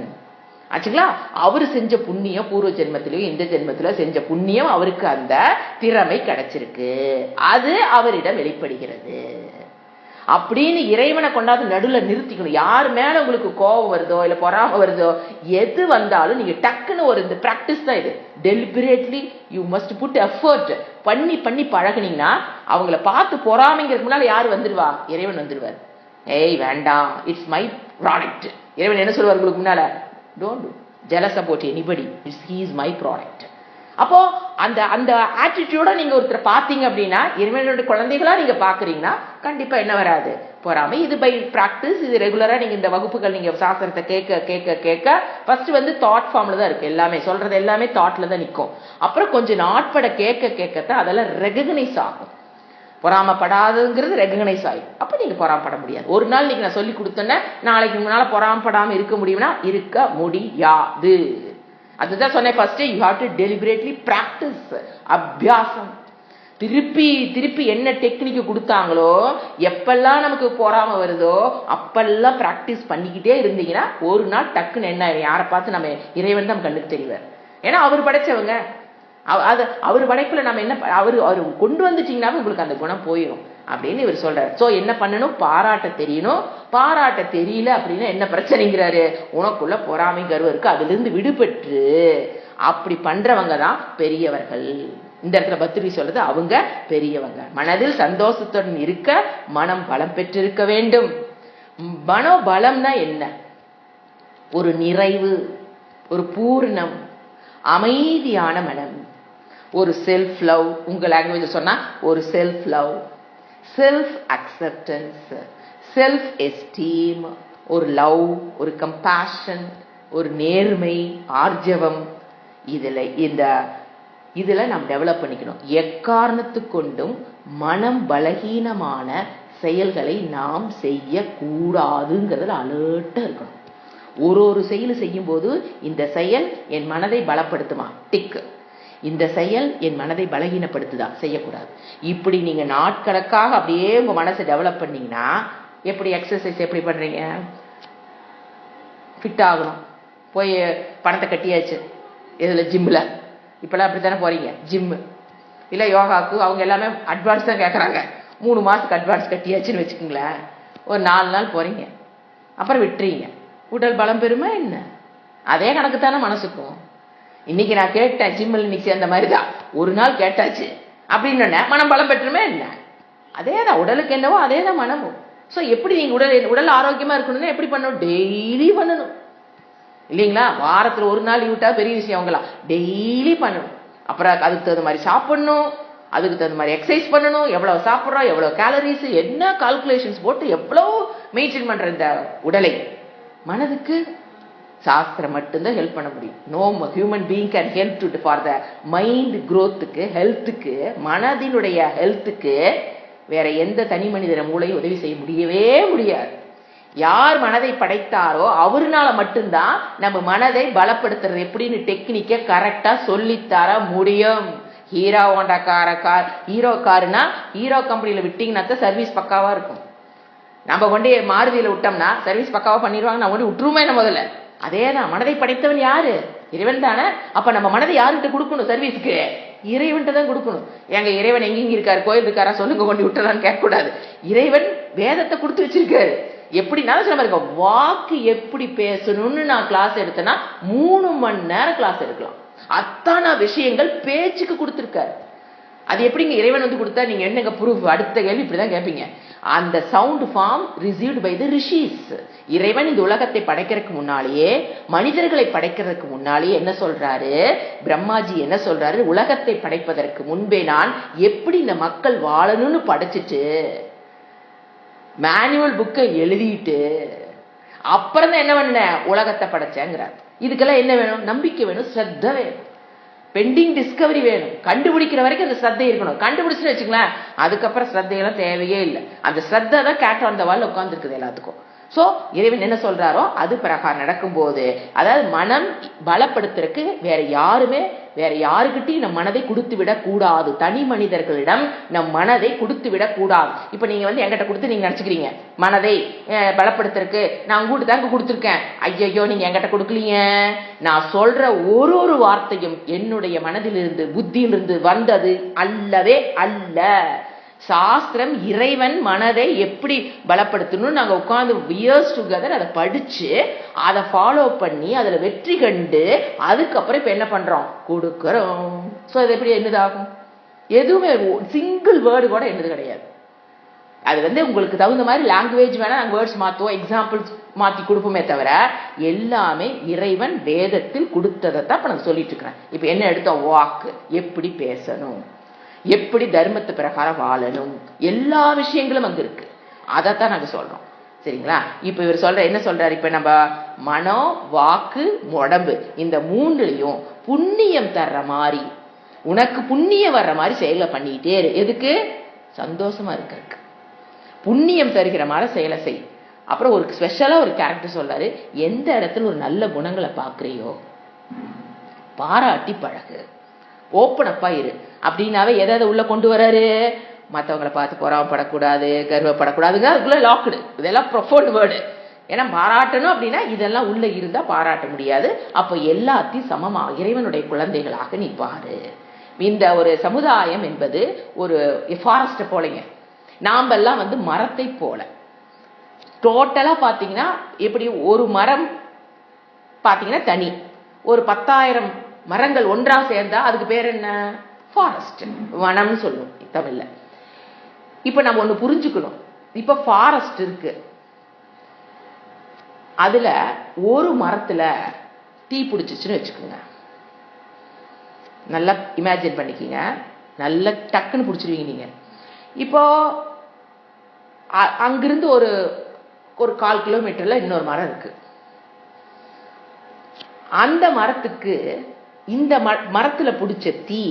ஆச்சுங்களா? அவரு செஞ்ச புண்ணியம், பூர்வ ஜென்மத்திலயோ இந்த ஜென்மத்திலோ செஞ்ச புண்ணியம் அவருக்கு அந்த திறமை கிடைச்சிருக்கு, அது அவரிடம் வெளிப்படுகிறது அப்படின்னு இறைவனை கொண்டாந்து நடுவில் நிறுத்திக்கணும். யார் மேல உங்களுக்கு கோபம் வருதோ இல்ல பொறாம வருதோ, எது வந்தாலும் நீங்க டக்குன்னு ஒரு இந்த பிராக்டிஸ் தான் இது. Deliberately you must put effort பண்ணி பண்ணி பழகுனீங்கன்னா அவங்கள பார்த்து பொறாமைங்கிறதுக்கு முன்னால யாரு வந்துடுவா? இறைவன் வந்துடுவார். ஏய் வேண்டாம், இட்ஸ் மை ப்ராடக்ட். இறைவன் என்ன சொல்லுவார் உங்களுக்கு முன்னால? Don't to jealous about anybody, it's he is my product. அப்போ அந்த அந்த ஆட்டிடியூட நீங்க ஒருத்தர் பாத்தீங்க அப்படின்னா, இறைவனுடைய குழந்தைகளா நீங்க பாக்குறீங்கன்னா கண்டிப்பா என்ன வராது? பொறாமை. இது பை பிராக்டிஸ், இது ரெகுலரா நீங்க இந்த வகுப்புகள் நீங்க சாஸ்திரத்தை கேட்க கேட்க கேட்க ஃபர்ஸ்ட் தாட் ஃபார்ம்ல தான் இருக்கு. எல்லாமே சொல்றது எல்லாமே தாட்ல தான் நிற்கும். அப்புறம் கொஞ்சம் நாட்பட கேட்க கேட்கத்தான் அதெல்லாம் ரெகக்னைஸ் ஆகும். பொறாமப்படாதுங்கிறது ரெகக்னைஸ் ஆகும். அப்ப நீங்க பொறாமப்பட முடியாது. ஒரு நாள் நீங்க நான் சொல்லி கொடுத்தேன்னா நாளைக்கு முன்னால பொறாமப்படாம இருக்க முடியும்னா இருக்க முடியாது. அதுதான் சொன்னேன் first, you have to deliberately practice, அபியாசம். திருப்பி திருப்பி என்ன டெக்னிக் கொடுத்தாங்களோ, எப்பெல்லாம் நமக்கு பொறாம வருதோ அப்பெல்லாம் பிராக்டிஸ் பண்ணிக்கிட்டே இருந்தீங்கன்னா ஒரு நாள் டக்குன்னு என்ன, யாரை பார்த்து நம்ம இறைவன் தான் கண்ணுக்கு தெரிவார். ஏன்னா அவர் படைச்சவங்க, அது அவர் படைப்புல நம்ம என்ன, அவரு கொண்டு வந்துட்டீங்கன்னா உங்களுக்கு அந்த குணம் போயிடும் அப்படின்னு இவர் சொல்றாரு. சோ என்ன பண்ணணும்? பாராட்ட தெரியணும். பாராட்ட தெரியல அப்படின்னா என்ன பிரச்சனைங்கிறாரு? உனக்குள்ள பொறாமை கர்வம் இருக்கு, அதுல இருந்து விடுபட்டு அப்படி பண்றவங்க தான் பெரியவர்கள். இந்த இடத்துல பத்திரி சொல்றது அவங்க பெரியவங்க. மனதில் சந்தோஷத்துடன் இருக்க மனம் பலம் பெற்றிருக்க வேண்டும். மனோபலம்னா என்ன? ஒரு நிறைவு, ஒரு பூர்ணம், அமைதியான மனம், ஒரு செல்ஃப் லவ். உங்க லாங்குவேஜ் சொன்னா ஒரு self love, self acceptance, self esteem, ஒரு லவ், ஒரு கம்பேஷன், ஒரு நேர்மை, ஆர்ஜவம். இதுல நாம் டெவலப் பண்ணிக்கணும். எக்காரணத்து கொண்டும் மனம் பலகீனமான செயல்களை நாம் செய்யக்கூடாதுங்கிறதுல அலர்ட்டா இருக்கணும். ஒரு செயல் செய்யும் போது இந்த செயல் என் மனதை பலப்படுத்துமா, டிக்கு. இந்த செயல் என் மனதை பலகீனப்படுத்துதா, செய்யக்கூடாது. இப்படி நீங்க நாட்கணக்காக அப்படியே உங்க மனசை டெவலப் பண்ணீங்கன்னா, எப்படி எக்ஸசைஸ் எப்படி பண்றீங்க? ஃபிட் ஆகணும், போய் பணத்தை கட்டியாச்சு இதுல ஜிம்ல, இப்பெல்லாம் அப்படித்தானே போறீங்க ஜிம்மு இல்ல யோகாக்கு. அவங்க எல்லாமே அட்வான்ஸ் தான் கேட்கறாங்க. 3 மாசத்துக்கு அட்வான்ஸ் கட்டியாச்சுன்னு வச்சுக்கோங்களேன். ஒரு 4 நாள் போறீங்க, அப்புறம் விட்டுறீங்க. உடல் பலம் பெறுமா என்ன? அதே கணக்கு தானே மனசுக்கும். இன்னைக்கு நான் கேட்டேன் ஜிம்மில், இன்னைக்கு அந்த மாதிரிதான் ஒரு நாள் கேட்டாச்சு அப்படின்னு மனம் பலம் பெற்றுமே என்ன? அதேதான் உடலுக்கு என்னவோ அதே தான் மனமும். ஸோ எப்படி நீங்க உடல் ஆரோக்கியமா இருக்கணும்னா எப்படி பண்ணணும்? டெய்லி பண்ணணும் இல்லைங்களா? வாரத்துல ஒரு நாள் லீவ் விட்டா பெரிய விஷயம். அவங்களா டெய்லி பண்ணணும். அப்புறம் அதுக்கு தகுந்த மாதிரி சாப்பிடணும், அதுக்கு தகுந்த மாதிரி எக்ஸசைஸ் பண்ணணும். எவ்வளவு சாப்பிட்றோம், எவ்வளவு கேலரிஸ், என்ன கால்குலேஷன்ஸ் போட்டு எவ்வளவு மெயின்டைன் பண்ற இந்த உடலை. மனதுக்கு சாஸ்திரம் மட்டும்தான் ஹெல்ப் பண்ண முடியும். No human being can help to for the mind growthக்கு, ஹெல்த்துக்கு, மனதினுடைய ஹெல்த்துக்கு வேற எந்த தனி மனிதர மூளையும் உதவி செய்ய முடியவே முடியாது. யார் மனதை படைத்தாரோ அவருனால மட்டும்தான் நம்ம மனதை பலப்படுத்துறது எப்படின்னு டெக்னிக்க கரெக்டா சொல்லித்தர முடியும். ஹீரோ ஹோண்டா ஹீரோ காருனா ஹீரோ கம்பெனியில விட்டீங்கன்னா சர்வீஸ் பக்காவா இருக்கும். நம்ம கொண்டு மாருதியில விட்டோம்னா சர்வீஸ் பக்காவா பண்ணிடுவாங்க. நான் கொண்டு விட்டுருமே என்ன முதல்ல அதேதான், மனதை படைத்தவன் யாரு? இறைவன் தானே. அப்ப நம்ம மனதை யாருக்கிட்ட கொடுக்கணும் சர்வீஸ்க்கு? இறைவன்கிட்ட தான் கொடுக்கணும். எங்க இறைவன் எங்கெங்க இருக்காரு, கோயில் இருக்காரா சொல்லுங்க, கொண்டு விட்டுறான்னு கேட்கக்கூடாது. இறைவன் வேதத்தை கொடுத்து வச்சிருக்காரு. எப்படினாலும் சொல்ல மாதிரி வாக்கு எப்படி பேசணும்னு நான் கிளாஸ் எடுத்தேன்னா 3 மணி நேரம் கிளாஸ் எடுக்கலாம். அத்தனை விஷயங்கள் பேச்சுக்கு கொடுத்துருக்காரு. அது எப்படிங்க இறைவன் வந்து கொடுத்தா நீங்க என்னங்க ப்ரூஃப்? அடுத்த கேள்வி இப்படிதான் கேட்பீங்க. அந்த sound form received by the rishis. இறைவன் இந்த உலகத்தை படைக்கிறதுக்கு முன்னாலேயே, மனிதர்களை படைக்கிறதுக்கு முன்னாலேயே என்ன சொல்றாரு பிரம்மாஜி? என்ன சொல்றாரு? உலகத்தை படைப்பதற்கு முன்பே நான் எப்படி இந்த மக்கள் வாழணும்னு படைச்சிட்டு மேனுவல் புக்கை எழுதிட்டு அப்புறம் தான் என்ன பண்ண உலகத்தை படைச்சேங்கிறார். இதுக்கெல்லாம் என்ன வேணும்? நம்பிக்கை வேணும், ஸ்ரத்த வேணும், பெண்டிங் டிஸ்கவரி வேணும். கண்டுபிடிக்கிற வரைக்கும் அந்த ஸ்ரத்தை இருக்கணும். கண்டுபிடிச்சுன்னு வச்சுங்களேன், அதுக்கப்புறம் ஸ்ரத்தையெல்லாம் தேவையே இல்லை. அந்த ஸ்ரத்தை தான் கேட் ஆன் த வால் உட்காந்துருக்குது எல்லாத்துக்கும். சோ இறைவன் என்ன சொல்றாரோ அது பிரகாரம் நடக்கும்போது, அதாவது மனம் பலப்படுத்துறதுக்கு வேற யாருக்கிட்டையும் நம் மனதை கொடுத்து விடக் கூடாது. தனி மனிதர்களிடம் நம் மனதை கொடுத்து விடக் கூடாது. இப்ப நீங்க வந்து என்கிட்ட கொடுத்து நீங்க நினைச்சுக்கிறீங்க மனதை பலப்படுத்துறதுக்கு நான் உங்ககிட்ட தாங்க கொடுத்துருக்கேன். ஐயோ நீங்க என்கிட்ட கொடுக்கலீங்க. நான் சொல்ற ஒரு வார்த்தையும் என்னுடைய மனதிலிருந்து புத்தியிலிருந்து வந்தது அல்லவே அல்ல. சாஸ்திரம் இறைவன் மனதை எப்படி பலப்படுத்தணும் நாங்க உட்கார்ந்து இயர்ஸ் டுகெதர் அதை படிச்சு அதை ஃபாலோ பண்ணி அதுல வெற்றி கண்டு அதுக்கப்புறம் இப்ப என்ன பண்றோம்? கொடுக்கறோம். சோ அது எப்படி என்னதாகும்? எதுவுமே சிங்கிள் வேர்டு கூட என்னது கிடையாது. அது வந்து உங்களுக்கு தகுந்த மாதிரி லாங்குவேஜ் வேணா நாங்க வேர்ட்ஸ் மாத்துவோம், எக்ஸாம்பிள்ஸ் மாத்தி கொடுப்போமே தவிர எல்லாமே இறைவன் வேதத்தில் கொடுத்ததை தான் இப்ப நான் சொல்லிட்டு இருக்கிறேன். இப்ப என்ன எடுத்தோம்? வாக்கு எப்படி பேசணும், எப்படி தர்மத்து பிரகாரம் வாழணும், எல்லா விஷயங்களும் அங்க இருக்கு. அதைத்தான் நாங்க சொல்றோம். சரிங்களா? இப்ப இவர் என்ன சொல்றாரு? இப்ப நம்ம மனோ, வாக்கு, உடம்பு இந்த 3லயும் புண்ணியம் தர்ற மாதிரி, உனக்கு புண்ணியம் வர்ற மாதிரி செயலை பண்ணிட்டே இரு. எதுக்கு? சந்தோஷமா இருக்கிறதுக்கு. புண்ணியம் தருகிற மாதிரி செயலை செய். அப்புறம் ஒரு ஸ்பெஷலா ஒரு கேரக்டர் சொல்றாரு, எந்த இடத்துல ஒரு நல்ல குணங்களை பாக்குறியோ பாராட்டி பழகு, ஓப்பன் அப்பா இரு. அப்படின்னாவே எதை உள்ள கொண்டு வராரு? மற்றவங்களை பார்த்து பொறாமப்படக்கூடாது, கர்வப்படக்கூடாதுங்க. அதுக்குள்ள லாக்டு. இதெல்லாம் ப்ரொஃபவுண்ட் வேர்டு. ஏன்னா பாராட்டணும் அப்படின்னா இதெல்லாம் உள்ள இருந்தா பாராட்ட முடியாது. அப்ப எல்லாத்தையும் சமமா இறைவனுடைய குழந்தைகளாக நீ பாரு. இந்த ஒரு சமுதாயம் என்பது ஒரு ஃபாரஸ்ட் போலங்க. நாம எல்லாம் வந்து மரத்தை போல. டோட்டலா பாத்தீங்கன்னா எப்படி ஒரு மரம் பாத்தீங்கன்னா தனி, ஒரு 10,000 மரங்கள் ஒன்றா சேர்ந்தா அதுக்கு பேர் என்ன? ஃபாரஸ்ட், வனம்னு சொல்லுவோம் தமிழ்ல. இப்ப நம்ம ஒண்ணு புரிஞ்சுக்கணும். இப்ப ஃபாரஸ்ட் இருக்கு, அதுல ஒரு மரத்துல தீ பிடிச்சிச்சுன்னு வச்சுக்கோங்க. நல்லா இமேஜின் பண்ணிக்கீங்க, நல்லா டக்குன்னு பிடிச்சிருவீங்க நீங்க. இப்போ அங்கிருந்து ஒரு 1/4 கிலோமீட்டர்ல இன்னொரு மரம் இருக்கு. அந்த மரத்துக்கு இந்த மரத்துல பிடிச்ச தீ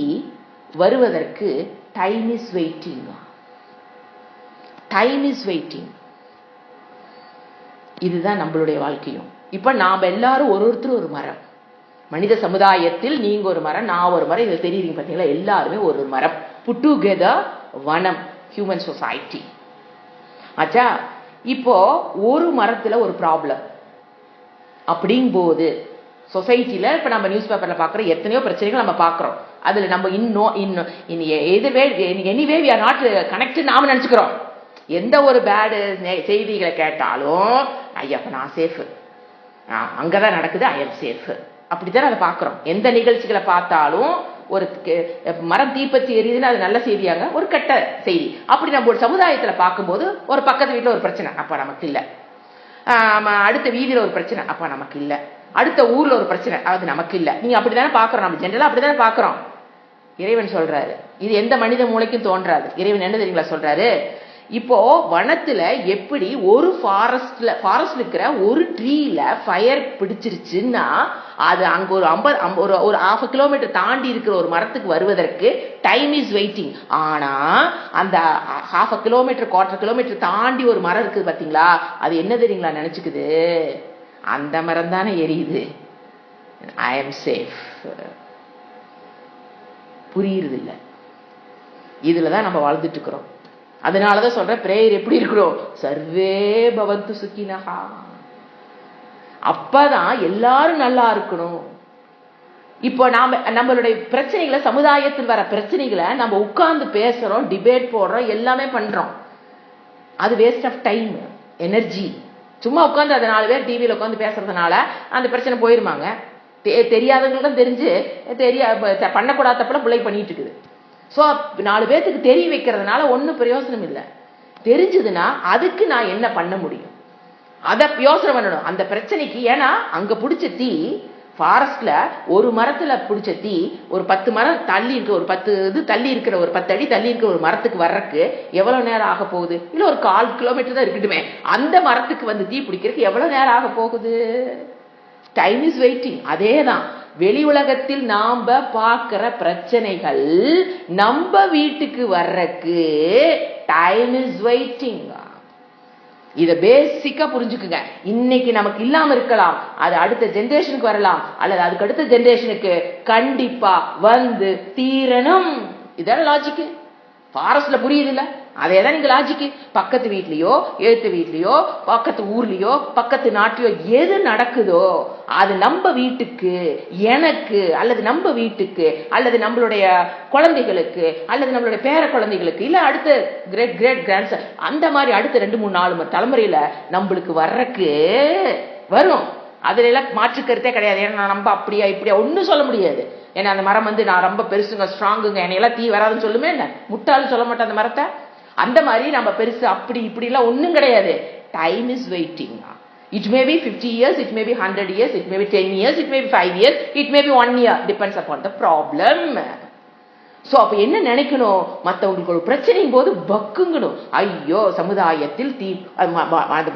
வருவதற்கு time is waiting. Time is waiting. இதுதான் நம்மளுடைய வாழ்க்கையும். இப்ப நாம எல்லாரும் ஒருத்தர் ஒரு மரம். மனித சமுதாயத்தில் நீங்க ஒரு மரம், நான் ஒரு மரம். இது தெரியுறீங்க பாத்தீங்களா? எல்லாருமே ஒரு மரம். புட் டுகெதர் வனம், ஹியூமன் சொசைட்டி. ஆச்சா? இப்போ ஒரு மரத்துல ஒரு ப்ராப்ளம் அப்படிங்கும்போது சொசைட்டில இப்ப நம்ம நியூஸ் பேப்பர்ல பாக்குற எத்தனையோ பிரச்சனைகள் நம்ம பாக்குறோம். அதுல நம்ம anyway we are not connected நாம நினைச்சுக்கிறோம். எந்த ஒரு பேடு செய்திகளை கேட்டாலும் ஐயா நான் சேஃப், அங்கதான் நடக்குது, ஐ எம் சேஃப், அப்படித்தான் அதை பாக்குறோம். எந்த நிகழ்ச்சிகளை பார்த்தாலும் ஒரு மரம் தீப்பற்றி எரியுதுன்னு அது நல்ல செய்தியாங்க, ஒரு கெட்ட செய்தி. அப்படி நம்ம ஒரு சமுதாயத்துல பார்க்கும்போது ஒரு பக்கத்து வீட்டுல ஒரு பிரச்சனை, அப்ப நமக்கு இல்ல. அடுத்த வீதியில ஒரு பிரச்சனை, அப்ப நமக்கு இல்ல. அடுத்த ஊர்ல ஒரு பிரச்சனை, அது நமக்கு இல்ல. நீங்க அப்படித்தானே பாக்குறோம், நம்ம ஜெனரலா அப்படித்தானே பாக்குறோம். இறைவன் சொல்றாரு, இது எந்த மனித மூளைக்கும் தோன்றாது. இறைவன் என்ன தெரியுங்களா சொல்றாரு? இப்போ வனத்துல எப்படி ஒரு ஃபாரஸ்ட்ல இருக்கிற ஒரு ட்ரீல ஃபயர் பிடிச்சிருச்சுன்னா அது அங்க ஒரு 1/2 கிலோமீட்டர் தாண்டி இருக்கிற ஒரு மரத்துக்கு வருவதற்கு டைம் இஸ் வெயிட்டிங். ஆனா அந்த 1/2 கிலோமீட்டர் 1/4 கிலோமீட்டர் தாண்டி ஒரு மரம் இருக்குது பாத்தீங்களா, அது என்ன தெரியுங்களா நினைச்சுக்குது? அந்த மரம் தானே எரியுது, ஐ எம் சேஃப். புரியுறது இல்ல. இதுலதான் நம்ம வாழ்ந்துட்டு இருக்கிறோம். அதனாலதான் சொல்ற பிரேயர் எப்படி இருக்கிறோம்? சர்வே பவந்து சுக்கினஹா. அப்பதான் எல்லாரும் நல்லா இருக்கணும். இப்போ நம்மளுடைய பிரச்சனைகளை, சமுதாயத்தில் வர பிரச்சனைகளை நம்ம உட்கார்ந்து பேசுறோம், டிபேட் போடுறோம், எல்லாமே பண்றோம். அது வேஸ்ட் ஆஃப் டைம், எனர்ஜி. சும்மா உட்காந்து அதை 4 பேர் டிவியில உட்காந்து பேசுறதுனால அந்த பிரச்சனை போயிருமாங்க? தெரியாதவங்களுக்கும் தெரிஞ்சு பண்ணக்கூடாத தப்புல பிள்ளை பண்ணிட்டு இருக்குது. ஸோ 4 பேர்த்துக்கு தெரிய வைக்கிறதுனால ஒன்றும் பிரயோசனம் இல்லை. தெரிஞ்சதுன்னா அதுக்கு நான் என்ன பண்ண முடியும், அதை யோசனை பண்ணணும் அந்த பிரச்சனைக்கு. ஏன்னா அங்க பிடிச்ச தீ, ஃபாரஸ்ட்ல ஒரு மரத்துல பிடிச்ச தீ ஒரு 10 மரம் தள்ளி இருக்க, ஒரு 10 இது தள்ளி இருக்கிற, ஒரு 10 அடி தள்ளி இருக்கிற ஒரு மரத்துக்கு வர்றதுக்கு எவ்வளவு நேரம் ஆக போகுது? இல்ல ஒரு 1/4 கிலோமீட்டர் தான் இருக்கட்டுமே, அந்த மரத்துக்கு வந்து தீ பிடிக்கிறதுக்கு எவ்வளவு நேரம் ஆக போகுது? Time is waiting. அதேதான் வெளி உலகத்தில் நாம பார்க்கிற பிரச்சனைகள் நம்ம வீட்டுக்கு வர்றதுக்கு டைம் இஸ் வெயிட்டிங். இத பேசிக்கா புரிஞ்சுக்குங்க. இன்னைக்கு நமக்கு இல்லாம இருக்கலாம், அது அடுத்த ஜெனரேஷனுக்கு வரலாம், அல்லது அதுக்கு அடுத்த ஜெனரேஷனுக்கு கண்டிப்பா வந்து தீரணும். இதான் லாஜிக்கு. ஃபாரஸ்ட்ல புரியுது இல்ல? அதேதான் நீங்க லாஜிக்கு. பக்கத்து வீட்லயோ, எழுத்து வீட்லயோ, பக்கத்து ஊர்லயோ, பக்கத்து நாட்டிலயோ எது நடக்குதோ அது நம்ம வீட்டுக்கு, எனக்கு, அல்லது நம்ம வீட்டுக்கு, அல்லது நம்மளுடைய குழந்தைகளுக்கு, அல்லது நம்மளுடைய பேர குழந்தைகளுக்கு, இல்ல அடுத்த கிரேட் கிரேட் கிராண்ட்சன், அந்த மாதிரி அடுத்த 2, 3, 4 தலைமுறையில நம்மளுக்கு வர்றக்கு வரும். அதுல எல்லாம் மாற்று கருத்தே கிடையாது. ஏன்னா நம்ம அப்படியா இப்படியா ஒன்னும் சொல்ல முடியாது. ஏன்னா அந்த மரம் வந்து நான் ரொம்ப பெருசுங்க, ஸ்ட்ராங்குங்க, என்னையெல்லாம் தீ வராதுன்னு சொல்லுமே. என்ன முட்டாலும் சொல்ல மாட்டேன் அந்த மரத்தை. அந்த மாதிரி நம்ம பெருசு அப்படி இப்படி எல்லாம் ஒன்னும் கிடையாது. Time is waiting. It may be 50 years, it may be 100 years, it may be 10 years, it may be 5 years, it may be 1 year, depends upon the problem. So அப்ப என்ன நினைக்கணும்? மற்றவங்களுக்கு ஒரு பிரச்சனையும் போது பக்குங்கணும். ஐயோ சமுதாயத்தில் தீ,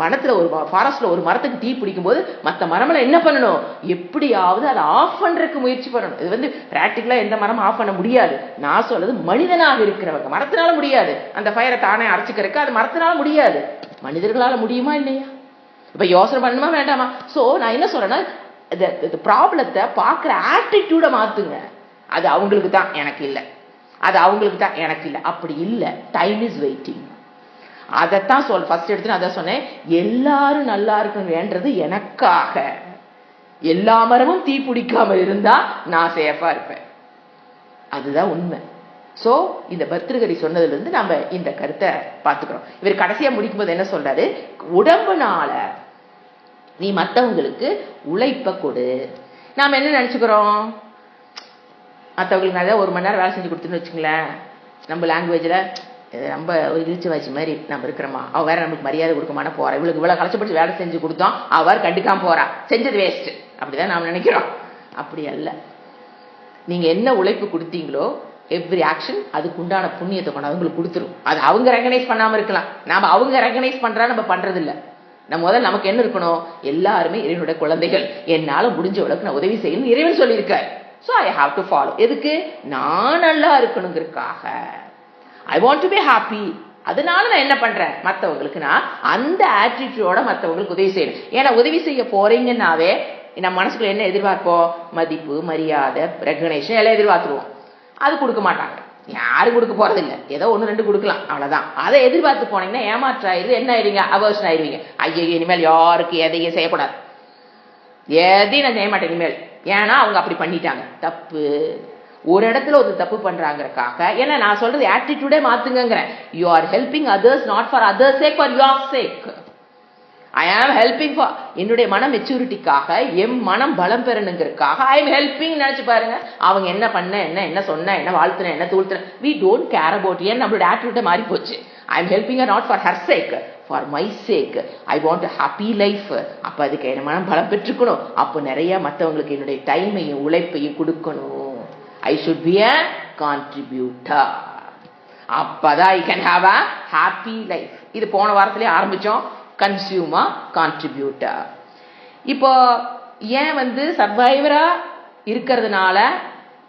வனத்துல ஒரு ஃபாரஸ்ட்ல ஒரு மரத்துக்கு தீ பிடிக்கும் போது மற்ற மரமெல்லாம் என்ன பண்ணணும்? எப்படியாவது அதை ஆஃப் பண்றதுக்கு முயற்சி பண்ணணும். இது வந்து பிராக்டிகலா எந்த மரம் ஆஃப் பண்ண முடியாது. நான் சொல்றது மனிதனாக இருக்கிறவங்க. மரத்தினால முடியாது அந்த ஃபயரை தானே அரைச்சிக்கிறதுக்கு, அது மரத்தினால முடியாது. மனிதர்களால முடியுமா இல்லையா? இப்ப யோசனை பண்ணணுமா வேண்டாமா? சோ நான் என்ன சொல்றேன்னா, ப்ராப்ளத்தை பாக்குற ஆட்டிடியூட மாத்துங்க. அது அவங்களுக்கு தான், எனக்கு இல்லை. அது அவங்களுக்கு தான், எனக்கு இல்லை. அப்படி இல்லை. Time is waiting. அதைத்தான் ஃபர்ஸ்ட் எடுத்து அதான் சொன்னேன். எல்லாரும் நல்லா இருக்கணும்ன்றது எனக்காக. எல்லா மரமும் தீ பிடிக்காம இருந்தா நான் சேஃபா இருப்பேன். அதுதான் உண்மை. சோ இந்த பர்தகிரி சொன்னதுல இருந்து நம்ம இந்த கருத்தை பார்த்துக்கிறோம். இவர் கடைசியா முடிக்கும் போது என்ன சொல்றாரு? உடம்புனால நீ மற்றவங்களுக்கு உழைப்ப கொடு. நாம என்ன நினைச்சுக்கிறோம்? மற்றவங்களுக்கு நான் 1 மணி நேரம் வேலை செஞ்சு கொடுத்துன்னு வச்சுங்களேன், நம்ம லாங்குவேஜ்ல ரொம்ப ஒரு இழிச்சு வாய்ச்சி மாதிரி நம்ம இருக்கிறோமா, அவ வேற நமக்கு மரியாதை கொடுக்கமான போறா, இவளுக்கு இவ்வளவு கஷ்டப்பட்டு வேலை செஞ்சு கொடுத்தோம், அவர் கண்டுக்காம போறா, செஞ்சது வேஸ்ட், அப்படிதான் நாம் நினைக்கிறோம். அப்படி அல்ல. நீங்க என்ன உழைப்பு கொடுத்தீங்களோ எவ்ரி ஆக்ஷன் அதுக்கு உண்டான புண்ணியத்தை கொண்டு அவங்களுக்கு கொடுத்துரும். அது அவங்க ரெகனைஸ் பண்ணாம இருக்கலாம், நாம அவங்க ரெகனைஸ் பண்றா நம்ம பண்றது இல்லை. நம்ம முதல்ல நமக்கு என்ன இருக்கணும்? எல்லாருமே இறைவனுடைய குழந்தைகள், என்னால முடிஞ்ச அளவுக்கு நான் உதவி செய்யணும் இறைவன் சொல்லியிருக்காரு. So I have to follow. எதுக்கு? நான் நல்லா இருக்கணுங்கிறதுக்காக. I want to be happy. அதனால நான் என்ன பண்றேன்? மற்றவங்களுக்கு நான் அந்த ஆட்டிடியூடோட மற்றவங்களுக்கு உதவி செய்யணும். ஏன்னா உதவி செய்ய போறீங்கன்னாவே நம்ம மனசுக்குள்ள என்ன எதிர்பார்ப்போம்? மதிப்பு, மரியாதை, ரெகக்னேஷன் எல்லாம் எதிர்பார்த்துருவோம். அது கொடுக்க மாட்டாங்க, யாரும் கொடுக்க போறது இல்லை. ஏதோ 1, 2 கொடுக்கலாம், அவ்வளவுதான். அதை எதிர்பார்த்து போனீங்கன்னா ஏமாற்றாயிருது. என்ன ஆயிருவீங்க? அவர்ஷன் ஆயிருவீங்க. ஐயோ இனிமேல் யாருக்கு எதையும் செய்யக்கூடாது, எதையும் நான் செய்ய மாட்டேன் இனிமேல். ஏன்னா அவங்க அப்படி பண்ணிட்டாங்க. தப்பு. ஒரு இடத்துல ஒரு தப்பு பண்றாங்கறக்காக, ஏன்னா நான் சொல்றது ஆட்டிடியூடே மாத்துங்கிறேன். You are helping others not for others sake, for your sake. I am helping for என்னுடைய மன மெச்சூரிட்டிக்காக, என் மனம் பலம் பெறணுங்கிறதுக்காக ஐ எம் ஹெல்பிங். நினைச்சு பாருங்க, அவங்க என்ன பண்ண, என்ன சொன்ன, என்ன வாழ்த்துன, என்ன தூழ்த்துன, வி டோன்ட் கேர் அபவுட். ஏன் நம்மளோட ஆட்டிடியூடே மாறி போச்சு. I am helping her not for her sake, for my sake. I want a happy life. அப்ப அதுக்கு என்ன மனம் பலம் பெற்றுக்கணும். அப்போ நிறைய மற்றவங்களுக்கு என்னுடைய டைமையும் உழைப்பையும் கொடுக்கணும். I should be a contributor. அப்பதான் I can have a happy life. இது போன வாரத்திலே ஆரம்பிச்சோம். Consumer, contributor. இப்போ ஏன் சர்வைவரா இருக்கிறதுனால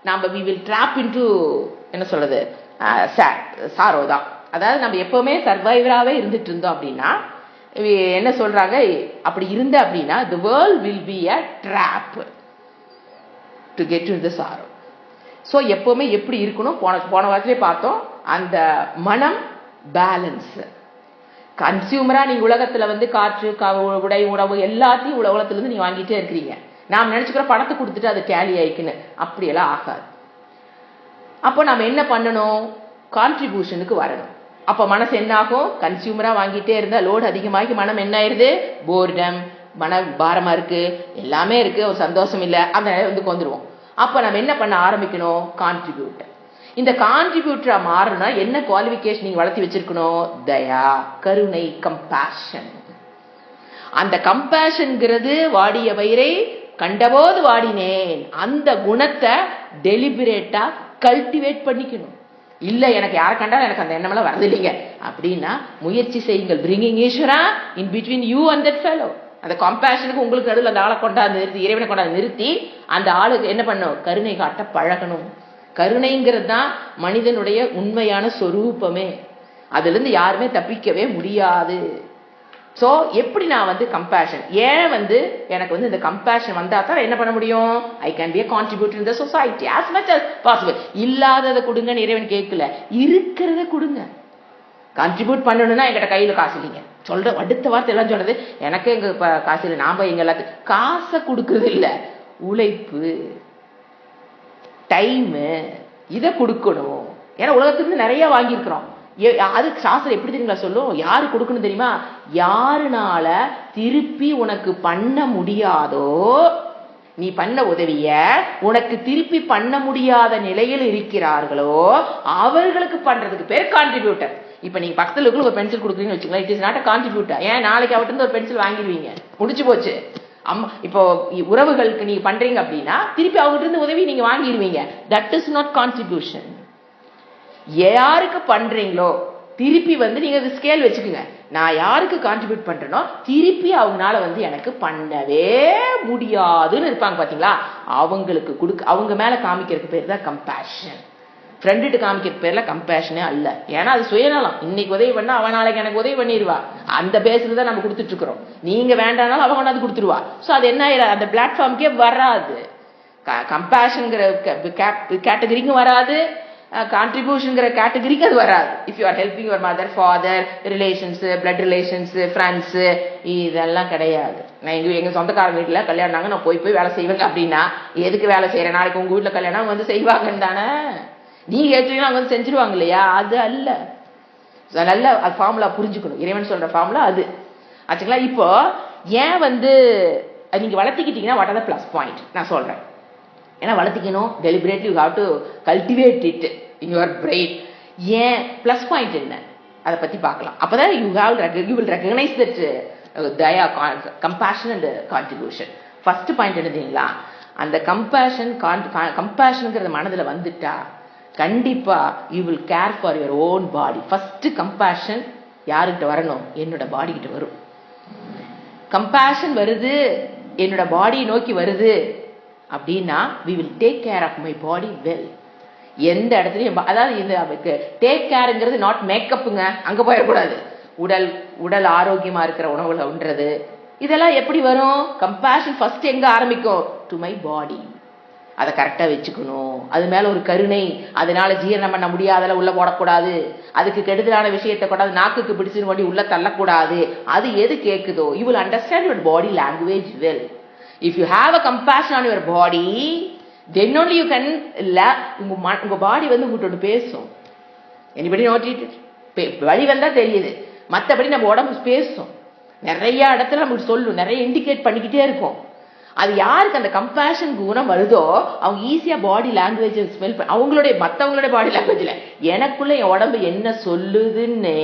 நாம we will trap into என்ன சொல்றது, சாரோ தான். அதாவது நம்ம எப்பவுமே சர்வைவராகவே இருந்துட்டு இருந்தோம் அப்படின்னா என்ன சொல்றாங்க, அப்படி இருந்த அப்படின்னா the world will be a trap to get into the sorrow. So எப்பவுமே எப்படி இருக்கணும்? போன வாரத்திலே பார்த்தோம். அந்த மனம் பேலன்ஸ், கன்சியூமரா நீங்க உலகத்துல வந்து காற்று உடை உணவு எல்லாத்தையும் உலகத்துல இருந்து நீங்க வாங்கிட்டே இருக்கிறீங்க. நாம் நினைச்சுக்கிற பணத்தை கொடுத்துட்டு அது டேலி ஆயிக்குன்னு, அப்படியெல்லாம் ஆகாது. அப்போ நம்ம என்ன பண்ணணும், கான்ட்ரிபியூஷனுக்கு வரணும். அப்ப மனசு என்ன ஆகும், கன்சியூமரா வாங்கிட்டே இருந்தா லோடு அதிகமாகி மனம் என்ன ஆயிருது, போர்டம், மன பாரமா இருக்கு, எல்லாமே இருக்கு, ஒரு சந்தோஷம் இல்லை, அந்த வந்து கொந்துருவோம். அப்ப நம்ம என்ன பண்ண ஆரம்பிக்கணும், கான்ட்ரிபியூட்டர். இந்த கான்ட்ரிபியூட்டரா மாறணும்னா என்ன குவாலிபிகேஷன் நீங்க வளர்த்தி வச்சிருக்கணும், தயா, கருணை, கம்பேஷன். அந்த கம்பேஷன்ங்கிறது வாடிய வயிறை கண்டபோது வாடினேன், அந்த குணத்தை டெலிபரேட்டா கல்டிவேட் பண்ணிக்கணும். இல்ல எனக்கு யாரை கண்டாலும் எனக்கு அந்த எண்ணமெல்லாம் வரது இல்லைங்க அப்படின்னா முயற்சி செய்யுங்கள். பிரிங்கிங் ஈஸ்வரா in between you and that fellow. அந்த கம்பேஷனுக்கு உங்களுக்கு நடுவில் அந்த ஆளை கொண்டாந்து நிறுத்தி, இறைவனை கொண்டாந்து நிறுத்தி அந்த ஆளுக்கு என்ன பண்ணும், கருணை காட்ட பழகணும். கருணைங்கிறது தான் மனிதனுடைய உண்மையான சொரூபமே. அதுல இருந்து யாருமே தப்பிக்கவே முடியாது. ஸோ எப்படி நான் வந்து கம்பேஷன், ஏன் வந்து எனக்கு வந்து இந்த கம்பேஷன் வந்தா தான் என்ன பண்ண முடியும், I can be a contributor in the society as much as possible. இல்லாததை கொடுங்கன்னு இறைவன் கேட்கல, இருக்கிறத கொடுங்க. கான்ட்ரிபியூட் பண்ணணும்னா எங்கிட்ட கையில காசு இல்லைங்க சொல்ற அடுத்த வார்த்தை எல்லாம் சொல்றது, எனக்கு எங்க காசு இல்லை, நாம எங்க எல்லாத்துக்கும் காசை கொடுக்கறது இல்லை, உழைப்பு, டைமு, இதை கொடுக்கணும். ஏன்னா உலகத்துக்கு நிறைய வாங்கியிருக்கிறோம். அதுக்கு சாஸ்திரம் எப்படி தெரியுங்களா சொல்லும், யாரு கொடுக்கணும் தெரியுமா, யாருனால திருப்பி உனக்கு பண்ண முடியாதோ, நீ பண்ண உதவிய உனக்கு திருப்பி பண்ண முடியாத நிலையில் இருக்கிறார்களோ அவர்களுக்கு பண்றதுக்கு பேர் கான்ட்ரிபியூட்டர். இப்ப நீங்க பக்கத்துல இருக்கிற ஒரு பென்சில் கொடுக்குறீங்கன்னு வச்சுக்கலாம், it is not a contributor. ஏன் நாளைக்கு அவர்கிட்ட இருந்து ஒரு பென்சில் வாங்கிடுவீங்க, முடிச்சு போச்சு. இப்போ உறவுகளுக்கு நீங்க பண்றீங்க அப்படின்னா திருப்பி அவங்ககிட்ட இருந்து உதவி நீங்க வாங்கிடுவீங்க. That is not contribution. யாருக்கு பண்றீங்களோ திருப்பி வந்து நீங்க ஸ்கேல் வச்சுக்கோங்க, நான் யாருக்கு கான்ட்ரிபியூட் பண்றேனோ திருப்பி அவங்களால வந்து எனக்கு பண்ணவே முடியாதுன்னு இருப்பாங்க பாத்தீங்களா, அவங்களுக்கு கொடுக்க, அவங்க மேல காமிக்கிறதுக்கு பேர் தான் கம்பேஷன். ஃப்ரெண்டுட்டு காமிக்கிற பேர்ல கம்பேஷனே அல்ல. ஏன்னா அது சுயநலம். இன்னைக்கு உதவி பண்ணா அவன் நாளைக்கு எனக்கு உதவி பண்ணிடுவா, அந்த பேஸ்ல தான் நம்ம கொடுத்துட்டு இருக்கிறோம். நீங்க வேண்டானாலும் அவன் கொண்டாந்து கொடுத்துருவா. ஸோ அது என்ன ஆயிடாது, அந்த பிளாட்ஃபார்முக்கே வராது. கம்பேஷன்ங்கிற கேட்டகரிக்கும் வராது, கான்ட்ரிபியூஷன்ங்கிற கேட்டகரிக்கு அது வராது. If you are helping your mother, father, relations, blood relations, friends, இதெல்லாம் கிடையாது. நான் எங்க சொந்தக்காரங்க வீட்டுல கல்யாணம் நான் போய் வேலை செய்வேங்க அப்படின்னா எதுக்கு வேலை செய்யறேன், நாளைக்கு உங்க வீட்டுல கல்யாணம் வந்து செய்வாங்கன்னு தானே நீங்க ஏற்றீங்கன்னா அவங்க வந்து செஞ்சிருவாங்க இல்லையா, அது அல்ல. நல்ல ஃபார்முலா புரிஞ்சுக்கணும், இறைவன் சொல்ற ஃபார்முலா அது ஆச்சுங்களா. இப்போ ஏன் வந்து நீங்க வளர்த்திக்கிட்டீங்கன்னா what are the plus point நான் சொல்றேன். ஏன்னா வளர்த்திக்கணும், deliberately you have to cultivate it in your brain. ஏன் பிளஸ் பாயிண்ட் என்ன அதை பத்தி பார்க்கலாம். அப்பதான் யூ வில் ரெகனைஸ் தட் தயா, compassion and contribution. First point என்னதுங்களா, அந்த கம்பேஷன்ங்கிறது மனதில் வந்துட்டா கண்டிப்பா you will care for your own body. First compassion யாருக்கிட்ட வரணும், என்னோட பாடி கிட்ட வரும். கம்பேஷன் வருது என்னோட பாடியை நோக்கி வருது அப்படின்னா we will take care of my body well. எந்த இடத்துலையும், அதாவது இந்த டேக் கேருங்கிறது நாட் மேக்கப்புங்க, அங்க போயிடக்கூடாது. உடல் ஆரோக்கியமா இருக்கிற உணவுகளை உண்றது, இதெல்லாம் எப்படி வரும், கம்பேஷன் ஃபர்ஸ்ட் எங்க ஆரம்பிக்கும், டு மை பாடி. அதை கரெக்டா வச்சுக்கணும், அது மேல ஒரு கருணை, அதனால ஜீரணம் பண்ண முடியாதெல்லாம் உள்ள போடக்கூடாது, அதுக்கு கெடுதலான விஷயத்தை கொண்டாது நாக்குக்கு பிடிச்சு கொண்டு உள்ள தள்ளக்கூடாது. அது எது கேட்குதோ you will understand your body language well. If you have a compassion on your body, then only you can உங்க பாடி வந்து உங்கள்கிட்ட பேசும். anybody notice it? வழி வந்தா தெரியுது, மற்றபடி நம்ம உடம்பு பேசும், நிறைய இடத்துல நமக்கு சொல்லும், நிறைய இண்டிகேட் பண்ணிக்கிட்டே இருக்கும். அது யாருக்கு அந்த கம்பேஷன் குணம் வருதோ அவங்க ஈஸியா பாடி லாங்குவேஜ் ஸ்மெல் பண்ண, மற்றவங்களுடைய பாடி லாங்குவேஜ்ல எனக்குள்ள என் உடம்பு என்ன சொல்லுதுன்னு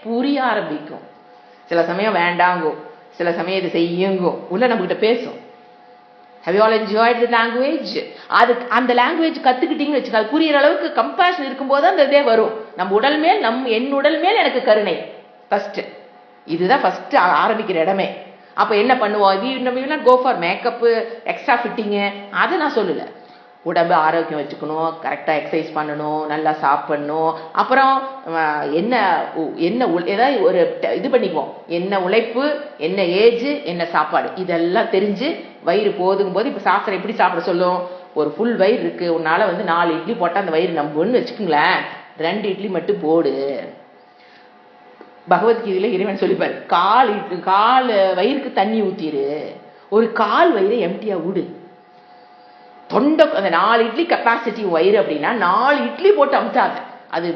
புரிய ஆரம்பிக்கும். சில சமயம் வேண்டாங்கோ, சில சமயம் இது செய்யுங்கோ, உள்ள நம்ம கிட்ட பேசும். Have you all enjoyed the language? அது அந்த லாங்குவேஜ் கத்துக்கிட்டீங்கன்னு வச்சுக்கோங்க, அது புரியுற அளவுக்கு கம்பேஷன் இருக்கும்போது அந்த இதே வரும். நம்ம உடல் மேல், என் உடல் மேல் எனக்கு கருணை ஃபர்ஸ்ட். இதுதான் ஃபர்ஸ்ட் ஆரம்பிக்கிற இடமே. அப்ப என்ன பண்ணுவோம், நம்ம go for makeup, extra fitting, அதை நான் சொல்லல. உடம்பு ஆரோக்கியம் வச்சுக்கணும், கரெக்டாக எக்ஸசைஸ் பண்ணணும், நல்லா சாப்பிடணும். அப்புறம் என்ன ஏதாவது ஒரு இது பண்ணிக்குவோம், என்ன உழைப்பு, என்ன ஏஜ், என்ன சாப்பாடு, இதெல்லாம் தெரிஞ்சு வயிறு போதுங்கும் போது இப்போ சாஸ்திரம் எப்படி சாப்பிட சொல்லும், ஒரு ஃபுல் வயிறு இருக்கு, உன்னால வந்து 4 இட்லி போட்டால் அந்த வயிறு நம்புன்னு வச்சுக்கோங்களேன், 2 இட்லி மட்டும் போடு. பகவத்கீதையில இறைவன் சொல்லிப்பாரு, கால் வயிறுக்கு தண்ணி ஊத்திரு, ஒரு கால் வயிறு எம்டியா விடு. தொண்டை அந்த 4 இட்லி கெப்பாசிட்டி வயிறு அப்படின்னா 4 இட்லி போட்டு அமுத்தாத, அது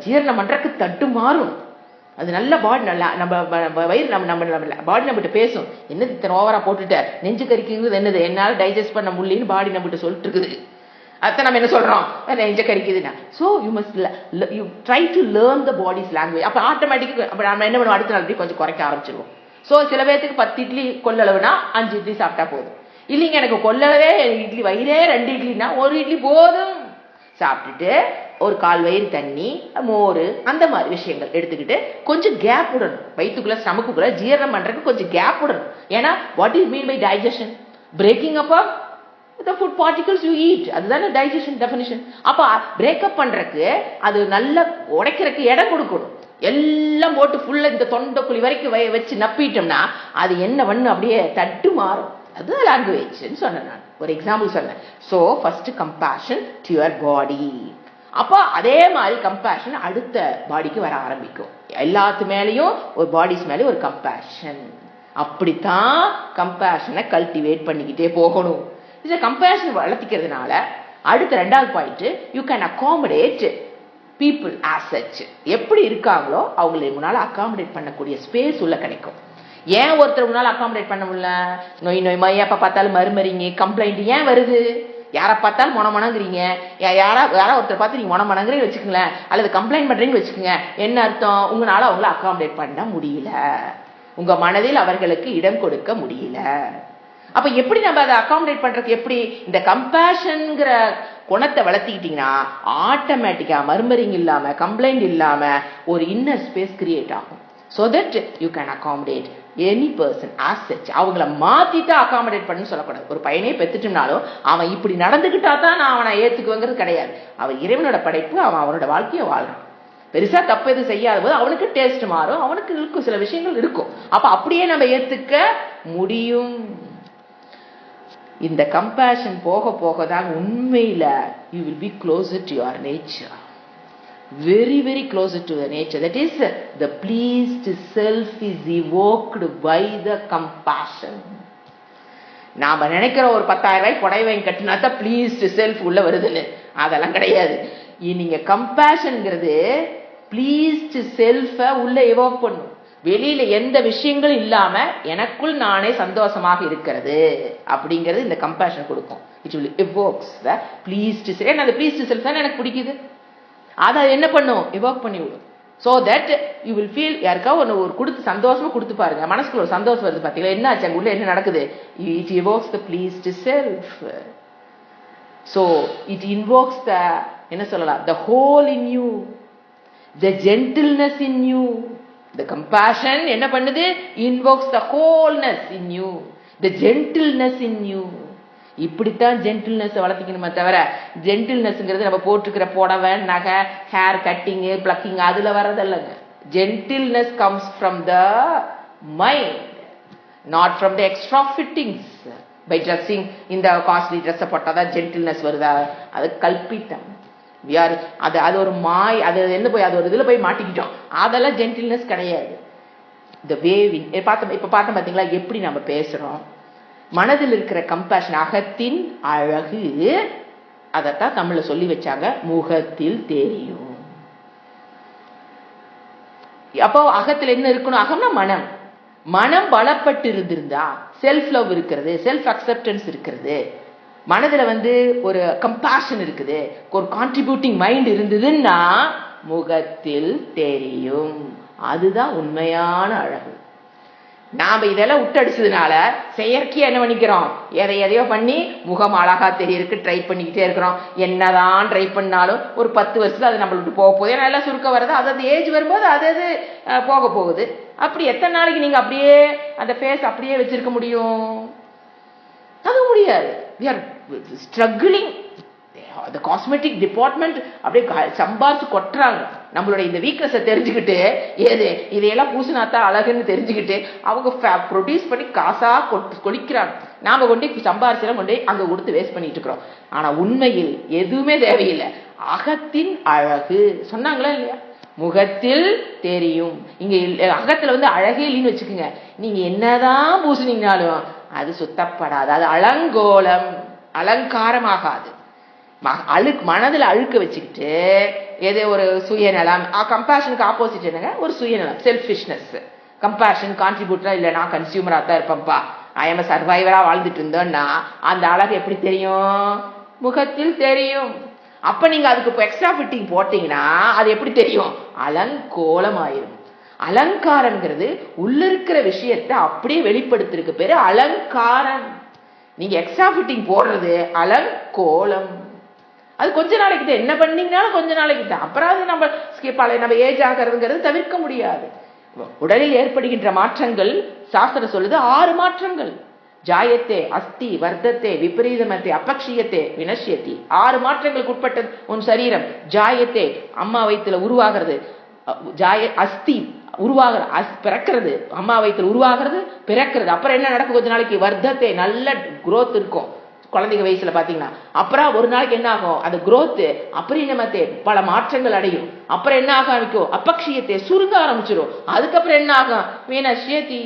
ஜீரணம் பண்றதுக்கு தட்டு மாறும். அது நல்ல பாடி, நல்லா நம்ம வயிறு நம்ம பாடி நம்மகிட்ட பேசும், என்னது இத்தனை ஓவரா போட்டுட்ட, நெஞ்சு கறிக்குது என்னது, என்னால டைஜஸ்ட் பண்ண முடியலன்னு பாடி நம்மகிட்ட சொல்லிட்டு இருக்குது. அதான் நம்ம என்ன சொல்றோம், நெஞ்ச கறிக்குதுன்னா. So you must you try to learn the body's language. அப்போ ஆட்டோமேட்டிக்காக அப்போ நம்ம என்ன பண்ணுவோம், அடுத்த நாள் கொஞ்சம் குறைக்க ஆரம்பிச்சிருவோம். ஸோ சில பேருக்கு 10 இட்லி கொள்ளளவுனா 5 இட்லி சாப்பிட்டா போதும். இல்லைங்க எனக்கு கொள்ளளவே இட்லி வயிறே 2 இட்லினா 1 இட்லி போதும். சாப்பிட்டுட்டு ஒரு கால் வயிறு தண்ணி, மோர், அந்த மாதிரி விஷயங்கள் எடுத்துக்கிட்டு கொஞ்சம் கேப் விடணும். வயிற்றுக்குள்ள ஸ்டமக்குள்ள ஜீரணம் பண்றதுக்கு கொஞ்சம் கேப் விடணும். ஏன்னா what is mean by digestion? Breaking up of the food particles you eat. அதுதானே டைஜஷன் டெஃபினிஷன். அப்ப பிரேக்கப் பண்றதுக்கு அது நல்லா உடைக்கிறதுக்கு இடம் கொடுக்கணும். எல்லாம் போட்டு ஃபுல்லா இந்த தொண்டைக்குழி வரைக்கும் வச்சு நப்பிட்டோம்னா அது என்ன பண்ணு, அப்படியே தட்டு மாறும். அது லாங்குவேஜ் சொன்னேன் நான், ஒரு எக்ஸாம்பிள் சொன்னேன். So first compassion to your body. அப்போ அதே மாதிரி கம்பேஷன் அடுத்த பாடிக்கு வர ஆரம்பிக்கும். எல்லாத்து மேலேயும் ஒரு பாடிஸ் மேலேயும் ஒரு கம்பேஷன். அப்படித்தான் கம்பேஷனை கல்டிவேட் பண்ணிக்கிட்டே போகணும். இந்த கம்பேஷன் வளர்த்திக்கிறதுனால அடுத்த 2வது point, you can accommodate people as such. எப்படி இருக்காங்களோ அவங்களை முன்னால அகாமடேட் பண்ணக்கூடிய ஸ்பேஸ் உள்ள கிடைக்கும். ஏன் ஒருத்தர் முன்னால அகாமடேட் பண்ண முடியல? நோய் எப்ப பார்த்தாலும் மறுமறிங்க, கம்ப்ளைண்ட் ஏன் வருது? யாரை பார்த்தாலும் மொனமணங்குறீங்க, யாரா ஒருத்தர் பார்த்து நீங்க மொனமணங்குறீங்க வச்சுக்கங்களேன், அல்லது கம்ப்ளைண்ட் பண்றீங்கன்னு வச்சுக்கோங்க. என்ன அர்த்தம்? உங்களால அவங்கள அகாமடேட் பண்ண முடியல, உங்க மனதில் அவர்களுக்கு இடம் கொடுக்க முடியல. அப்ப எப்படி நம்ம அதை அகாமடேட் பண்றதுக்கு, எப்படி இந்த கம்பேஷன்ங்கிற குணத்தை வளர்த்திக்கிட்டீங்கன்னா ஆட்டோமேட்டிக்கா மர்மரிங் இல்லாம, கம்ப்ளைண்ட் இல்லாம ஒரு இன்னர் ஸ்பேஸ் கிரியேட் ஆகும். so that you can accommodate any person as such. அவங்கள மாத்திட்டு அகாமடேட் பண்ணு சொல்லக்கூடாது. ஒரு பையனே பெத்துட்டுனாலும் அவன் இப்படி நடந்துகிட்டா தான் நான் அவனை ஏத்துக்குவேங்கிறது கிடையாது. அவன் இறைவனோட படைப்பு, அவன் அவனோட வாழ்க்கையை வாழ்றான். பெருசா தப்பு எதுவும் செய்யாத போது அவனுக்கு டேஸ்ட் மாறும், அவனுக்கு இருக்கும் சில விஷயங்கள் இருக்கும். அப்ப அப்படியே நம்ம ஏத்துக்க முடியும். இந்த கம்பேஷன் போக போக தான் உண்மையில you will be closer to your nature, very very closer to the nature. That is, the pleased self is evoked by the compassion. நாம நினைக்கிற ஒரு 10,000 ரூபாய் புடவை வாங்கி கட்டினா தான் pleased self உள்ள வருதுன்னு, அதெல்லாம் கிடையாது. நீங்க கம்பேஷன்ங்கிறது pleased self உள்ள evoke பண்ணும். வெளியில எந்த விஷயங்களும் இல்லாம எனக்குள் நானே சந்தோஷமாக இருக்கிறது அப்படிங்கிறது இந்த கம்பேஷன் கொடுக்கும். It will evokes the pleased self. ஏன்னா அந்த pleased self தான் எனக்கு பிடிக்குது, அதை என்ன பண்ணும், எவோக் பண்ணி விடும். so that you will feel, யாருக்கா ஒரு கொடுத்து சந்தோஷமா கொடுத்து பாருங்க, மனசுக்குள்ள ஒரு சந்தோஷம் வருது பாத்தீங்களா, என்ன ஆச்சு, அங்க உள்ள என்ன நடக்குது, it evokes the pleased self. so it invokes the, என்ன சொல்லலாம், the whole in you, the gentleness in you. the compassion என்ன பண்ணுது, invokes the wholeness in you, the gentleness in you. இப்படித்தான் ஜென்டில்னஸ் வளர்த்திக்கணுமே தவிர, ஜென்டில்னஸ்ங்கிறது நம்ம போட்டுக்கிற புடவை, நகை, ஹேர் கட்டிங், பிளக்கிங் அதுல வர்றதில்லைங்க. Gentleness comes from the mind, not from the extra fittings. By dressing, இந்த காஸ்ட்லி ட்ரெஸ்ஸை போட்டாதான் ஜென்டில்னஸ் வருதா, அது கல்பித்தம். அது ஒரு மாய், அது என்ன போய் அது ஒரு இதுல போய் மாட்டிக்கிட்டோம், அதெல்லாம் ஜென்டில்னஸ் கிடையாது. இந்த வேவிங் இப்ப பார்த்தோம் பாத்தீங்களா, எப்படி நம்ம பேசுறோம், மனதில் இருக்கிற கம்பேஷன், அகத்தின் அழகு, அதத்தான் தமிழ்ல சொல்லி வச்சாங்க, முகத்தில் தெரியும். அப்போ அகத்தில் என்ன இருக்கணும், அகம்னா மனம். மனம் பலப்பட்டு இருந்திருந்தா செல்ஃப் லவ் இருக்கிறது, செல்ஃப் அக்செப்டன்ஸ் இருக்கிறது, மனதுல ஒரு கம்பேஷன் இருக்குது, ஒரு கான்ட்ரிபியூட்டிங் மைண்ட் இருந்ததுன்னா முகத்தில் தெரியும். அதுதான் உண்மையான அழகு. நாம இதெல்லாம் விட்டடிச்சதுனால செயற்கையா என்ன பண்ணிக்கிறோம், எதையோ பண்ணி முகம் அழகா தெரியறதுக்கு ட்ரை பண்ணிக்கிட்டே இருக்கிறோம். என்னதான் ட்ரை பண்ணாலும் ஒரு 10 வருஷத்துல அது நம்மள விட்டு போக போகுது. ஏன்னா எல்லாம் சுருக்க வருது, அது ஏஜ் வரும்போது அது போக போகுது. அப்படி எத்தனை நாளைக்கு நீங்க அப்படியே அந்த ஃபேஸ் அப்படியே வச்சிருக்க முடியும்? அது முடியாது. we are struggling. the cosmetic department அப்படியே சம்பாரிச்சு கொட்டுறாங்க. நம்மளோட இந்த வீக்னஸை தெரிஞ்சுக்கிட்டு, இதையெல்லாம் பூசினாத்தான் அழகுன்னு தெரிஞ்சுக்கிட்டு அவங்க ப்ரொடியூஸ் பண்ணி காசா கொளிக்கிறாங்க. நாம கொண்டு சம்பாரிச்செல்லாம் கொண்டு அங்க கொடுத்து வேஸ்ட் பண்ணிட்டு இருக்கிறோம். ஆனா உண்மையில் எதுவுமே தேவையில்லை. அகத்தின் அழகு சொன்னாங்களா இல்லையா? முகத்தில் தெரியும். இங்க அகத்துல வந்து அழகே இல்லைன்னு வச்சுக்கோங்க, நீங்க என்னதான் பூசினீங்கனாலும் அது சுத்தப்படாது, அது அலங்கோலம், அலங்காரமாகாது. மனதில் அழுக்க வச்சுக்கிட்டு எது ஒரு சுயநலம், கம்பேஷனுக்கு ஆப்போசிட் என்னங்க, ஒரு சுயநலம், செல்ஃபிஷ்னஸ். கம்பேஷன் கான்ட்ரிபியூட்டரா இல்ல, நான் கன்சியூமரா தான் இருப்பேன்ப்பா, ஐ எம் சர்வைவரா வாழ்ந்துட்டு இருந்தோம்னா அந்த அழகு எப்படி தெரியும்? முகத்தில் தெரியும். அப்ப நீங்க அதுக்கு எக்ஸ்ட்ரா ஃபிட்டிங் போட்டீங்கன்னா அது எப்படி தெரியும்? அலங்கோலம் ஆயிரும். அலங்காரம்ங்கிறது உள்ள இருக்கிற விஷயத்தை அப்படியே வெளிப்படுத்துறதுக்கு பேரு அலங்காரம். நீங்க எக்ஸ்ட்ரா ஃபிட்டிங் போடுறது அலங்கோலம். அது கொஞ்ச நாளைக்கு தான், என்ன பண்ணீங்கன்னாலும் கொஞ்ச நாளைக்கு தான், அப்புறம் அது நம்ம ஏஜ் ஆகிறதுங்கிறது தவிர்க்க முடியாது. உடலில் ஏற்படுகின்ற மாற்றங்கள் சாஸ்திரம் சொல்லுது 6 மாற்றங்கள். ஜாயத்தே, அஸ்தி, வர்த்தத்தே, விபரீதமத்தே, அபக்ஷியத்தே, வினஷ்யத்தி. 6 மாற்றங்களுக்கு உட்பட்டது உன் சரீரம். ஜாயத்தே, அம்மா வயிற்றுல உருவாகிறது. அஸ்தி பிறக்கிறது, அம்மா வயிற்றுல உருவாகிறது, பிறக்கிறது. அப்புறம் என்ன நடக்கும்? கொஞ்ச நாளைக்கு வர்த்தத்தை, நல்ல குரோத் இருக்கும் குழந்தைங்க வயசுல பாத்தீங்கன்னா. அப்புறம் ஒரு நாளைக்கு என்ன ஆகும்? அந்த குரோத் அபரிணமத்தை, பல மாற்றங்கள் அடையும். அப்புறம் என்ன ஆக ஆரம்பிக்கும்? அபக்ஷியத்தை, சுருங்க ஆரம்பிச்சிடும். அதுக்கப்புறம் என்ன ஆகும்? வினஷ்யத்தி.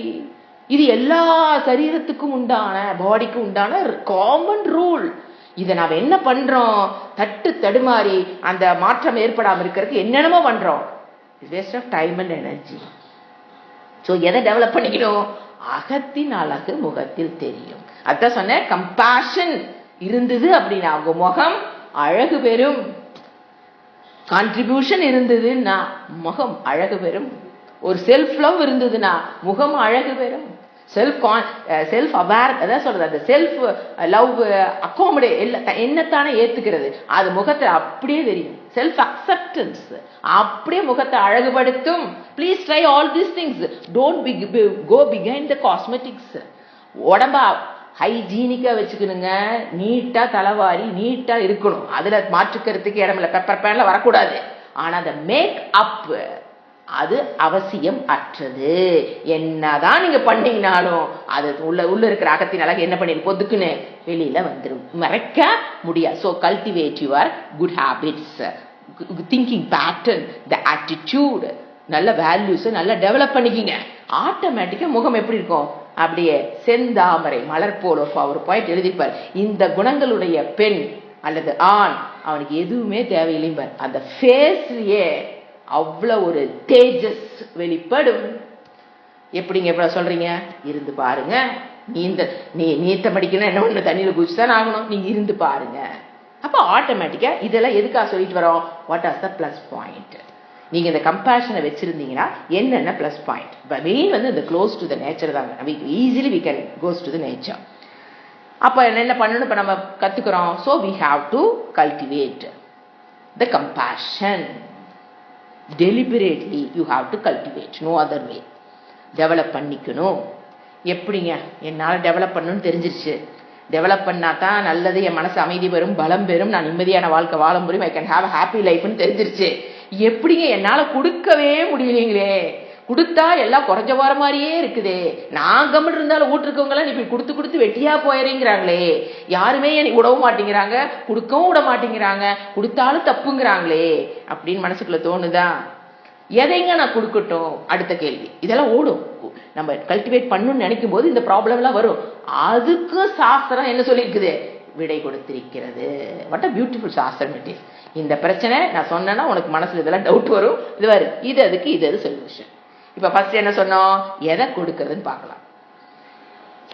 இது எல்லா சரீரத்துக்கும் உண்டான, பாடிக்கும் உண்டான காமன் ரூல். இதை நாம் என்ன பண்றோம்? தட்டு தடுமாறி அந்த மாற்றம் ஏற்படாம இருக்கிறதுக்கு என்னென்னமோ பண்றோம். Waste of time and energy. So எதை டெவலப் பண்ணிக்கணும்? அகத்தின் அழகு முகத்தில் தெரியும். அதான் சொன்ன, கம்பேஷன் இருந்தது அப்படின்னா உங்க முகம் அழகு பெறும். கான்ட்ரிபியூஷன் இருந்ததுன்னா முகம் அழகு பெறும். ஒரு செல்ஃப் லவ் இருந்ததுன்னா முகம் அழகு பெறும். செல்ஃப் அவேர், அதான் சொல்றது, அந்த செல்ஃப் லவ் அக்காமடே என்னத்தானே ஏத்துக்கிறது, அது முகத்தை அப்படியே தெரியும். செல்ஃப் அக்செப்டன்ஸ் அப்படியே முகத்தை அழகுபடுத்தும். Please try all these things. Don't go behind the cosmetics. உடம்பா ஹைஜீனிக்கா வச்சுக்கணுங்க. நீட்டா தலைவாரி நீட்டா இருக்கணும். அதுல மாற்றுக்கிறதுக்கு இடமில்ல. பெப்பர் பேன்ல வரக்கூடாது. ஆனா அந்த மேக் அப் அது அவசியம் அற்றது. என்னதான் நீங்க பண்ணீங்கனாலும் அது உள்ள இருக்கிற அகத்தின் அழகு என்ன பண்ணி பொதுக்குன்னு வெளியில வந்துடும், மறைக்க முடியாது. So cultivate your good habits, thinking pattern, the attitude, நல்ல வேல்யூஸ் நல்லா டெவலப் பண்ணிக்கிங்க. ஆட்டோமேட்டிக்கா முகம் எப்படி இருக்கும்? அப்படியே செந்தாமரை மலர் போல. ஒரு பாயிண்ட் எழுதிப்பார், இந்த குணங்களுடைய பெண் அல்லது ஆண் அவனுக்கு எதுவுமே தேவையில்லைம்பார். அந்த ஃபேஸ்லயே அவ்வளவு ஒரு தேஜஸ் வெளிப்படும். எப்படிங்க எப்ப சொல்றீங்க? இருந்து பாருங்க. நீத்த படிக்கணும், என்ன ஒண்ணு தண்ணியில குதிச்சுதான் ஆகணும். நீங்க இருந்து பாருங்க. அப்ப ஆட்டோமேட்டிக்கா இதெல்லாம் எதுக்காக சொல்லிட்டு வரோம்? What are the plus point? நீங்க இந்த கம்பேஷனை வச்சிருந்தீங்கன்னா என்னென்ன பிளஸ் பாயிண்ட்? மெயின் வந்து இந்த க்ளோஸ் டு த நேச்சர் தாங்க. Easily we can goes to the nature. அப்ப என்ன பண்ணணும்? இப்ப நம்ம கத்துக்கிறோம். So we have to cultivate the compassion. Deliberately you have to cultivate, no other way. Develop பண்ணிக்கணும். எப்படிங்க? என்னால் டெவலப் பண்ணணும்னு தெரிஞ்சிருச்சு. டெவலப் பண்ணா தான் நல்லது, என் மனசு அமைதி பெறும், பலம் பெறும், நான் நிம்மதியான வாழ்க்கை வாழ முடியும், ஐ கேன் ஹாவ் ஹாப்பி லைஃப்னு தெரிஞ்சிருச்சு. எப்படிங்க? என்னால கொடுக்கவே முடியலீங்களே. கொடுத்தா எல்லாம் குறைஞ்ச வார மாதிரியே இருக்குதே. நான் கம்மிட்டு இருந்தாலும் வீட்டுருக்கவங்களாம் இப்படி கொடுத்து கொடுத்து வெட்டியா போயிறீங்கிறாங்களே. யாருமே எனக்கு விடவும் மாட்டேங்கிறாங்க, கொடுக்கவும் விட மாட்டேங்கிறாங்க, கொடுத்தாலும் தப்புங்கிறாங்களே அப்படின்னு மனசுக்குள்ள தோணுதா? எதைங்க நான் கொடுக்கட்டும்? அடுத்த கேள்வி. இதெல்லாம் ஓடும். நம்ம கல்டிவேட் பண்ணணும்னு நினைக்கும் போது இந்த ப்ராப்ளம் எல்லாம் வரும். அதுக்கு சாஸ்திரம் என்ன சொல்லியிருக்குது? விடை கொடுத்திருக்கிறது. வாட் அ பியூட்டிஃபுல் சாஸ்திரம் இட் இஸ். இந்த பிரச்சனை நான் சொன்னேன்னா உனக்கு மனசுல இதெல்லாம் டவுட் வரும். இது வரும், இது அதுக்கு இது அது சொல்யூஷன். இப்ப ஃபர்ஸ்ட் என்ன சொன்னோம்? எதை கொடுக்கறதுன்னு பார்க்கலாம்.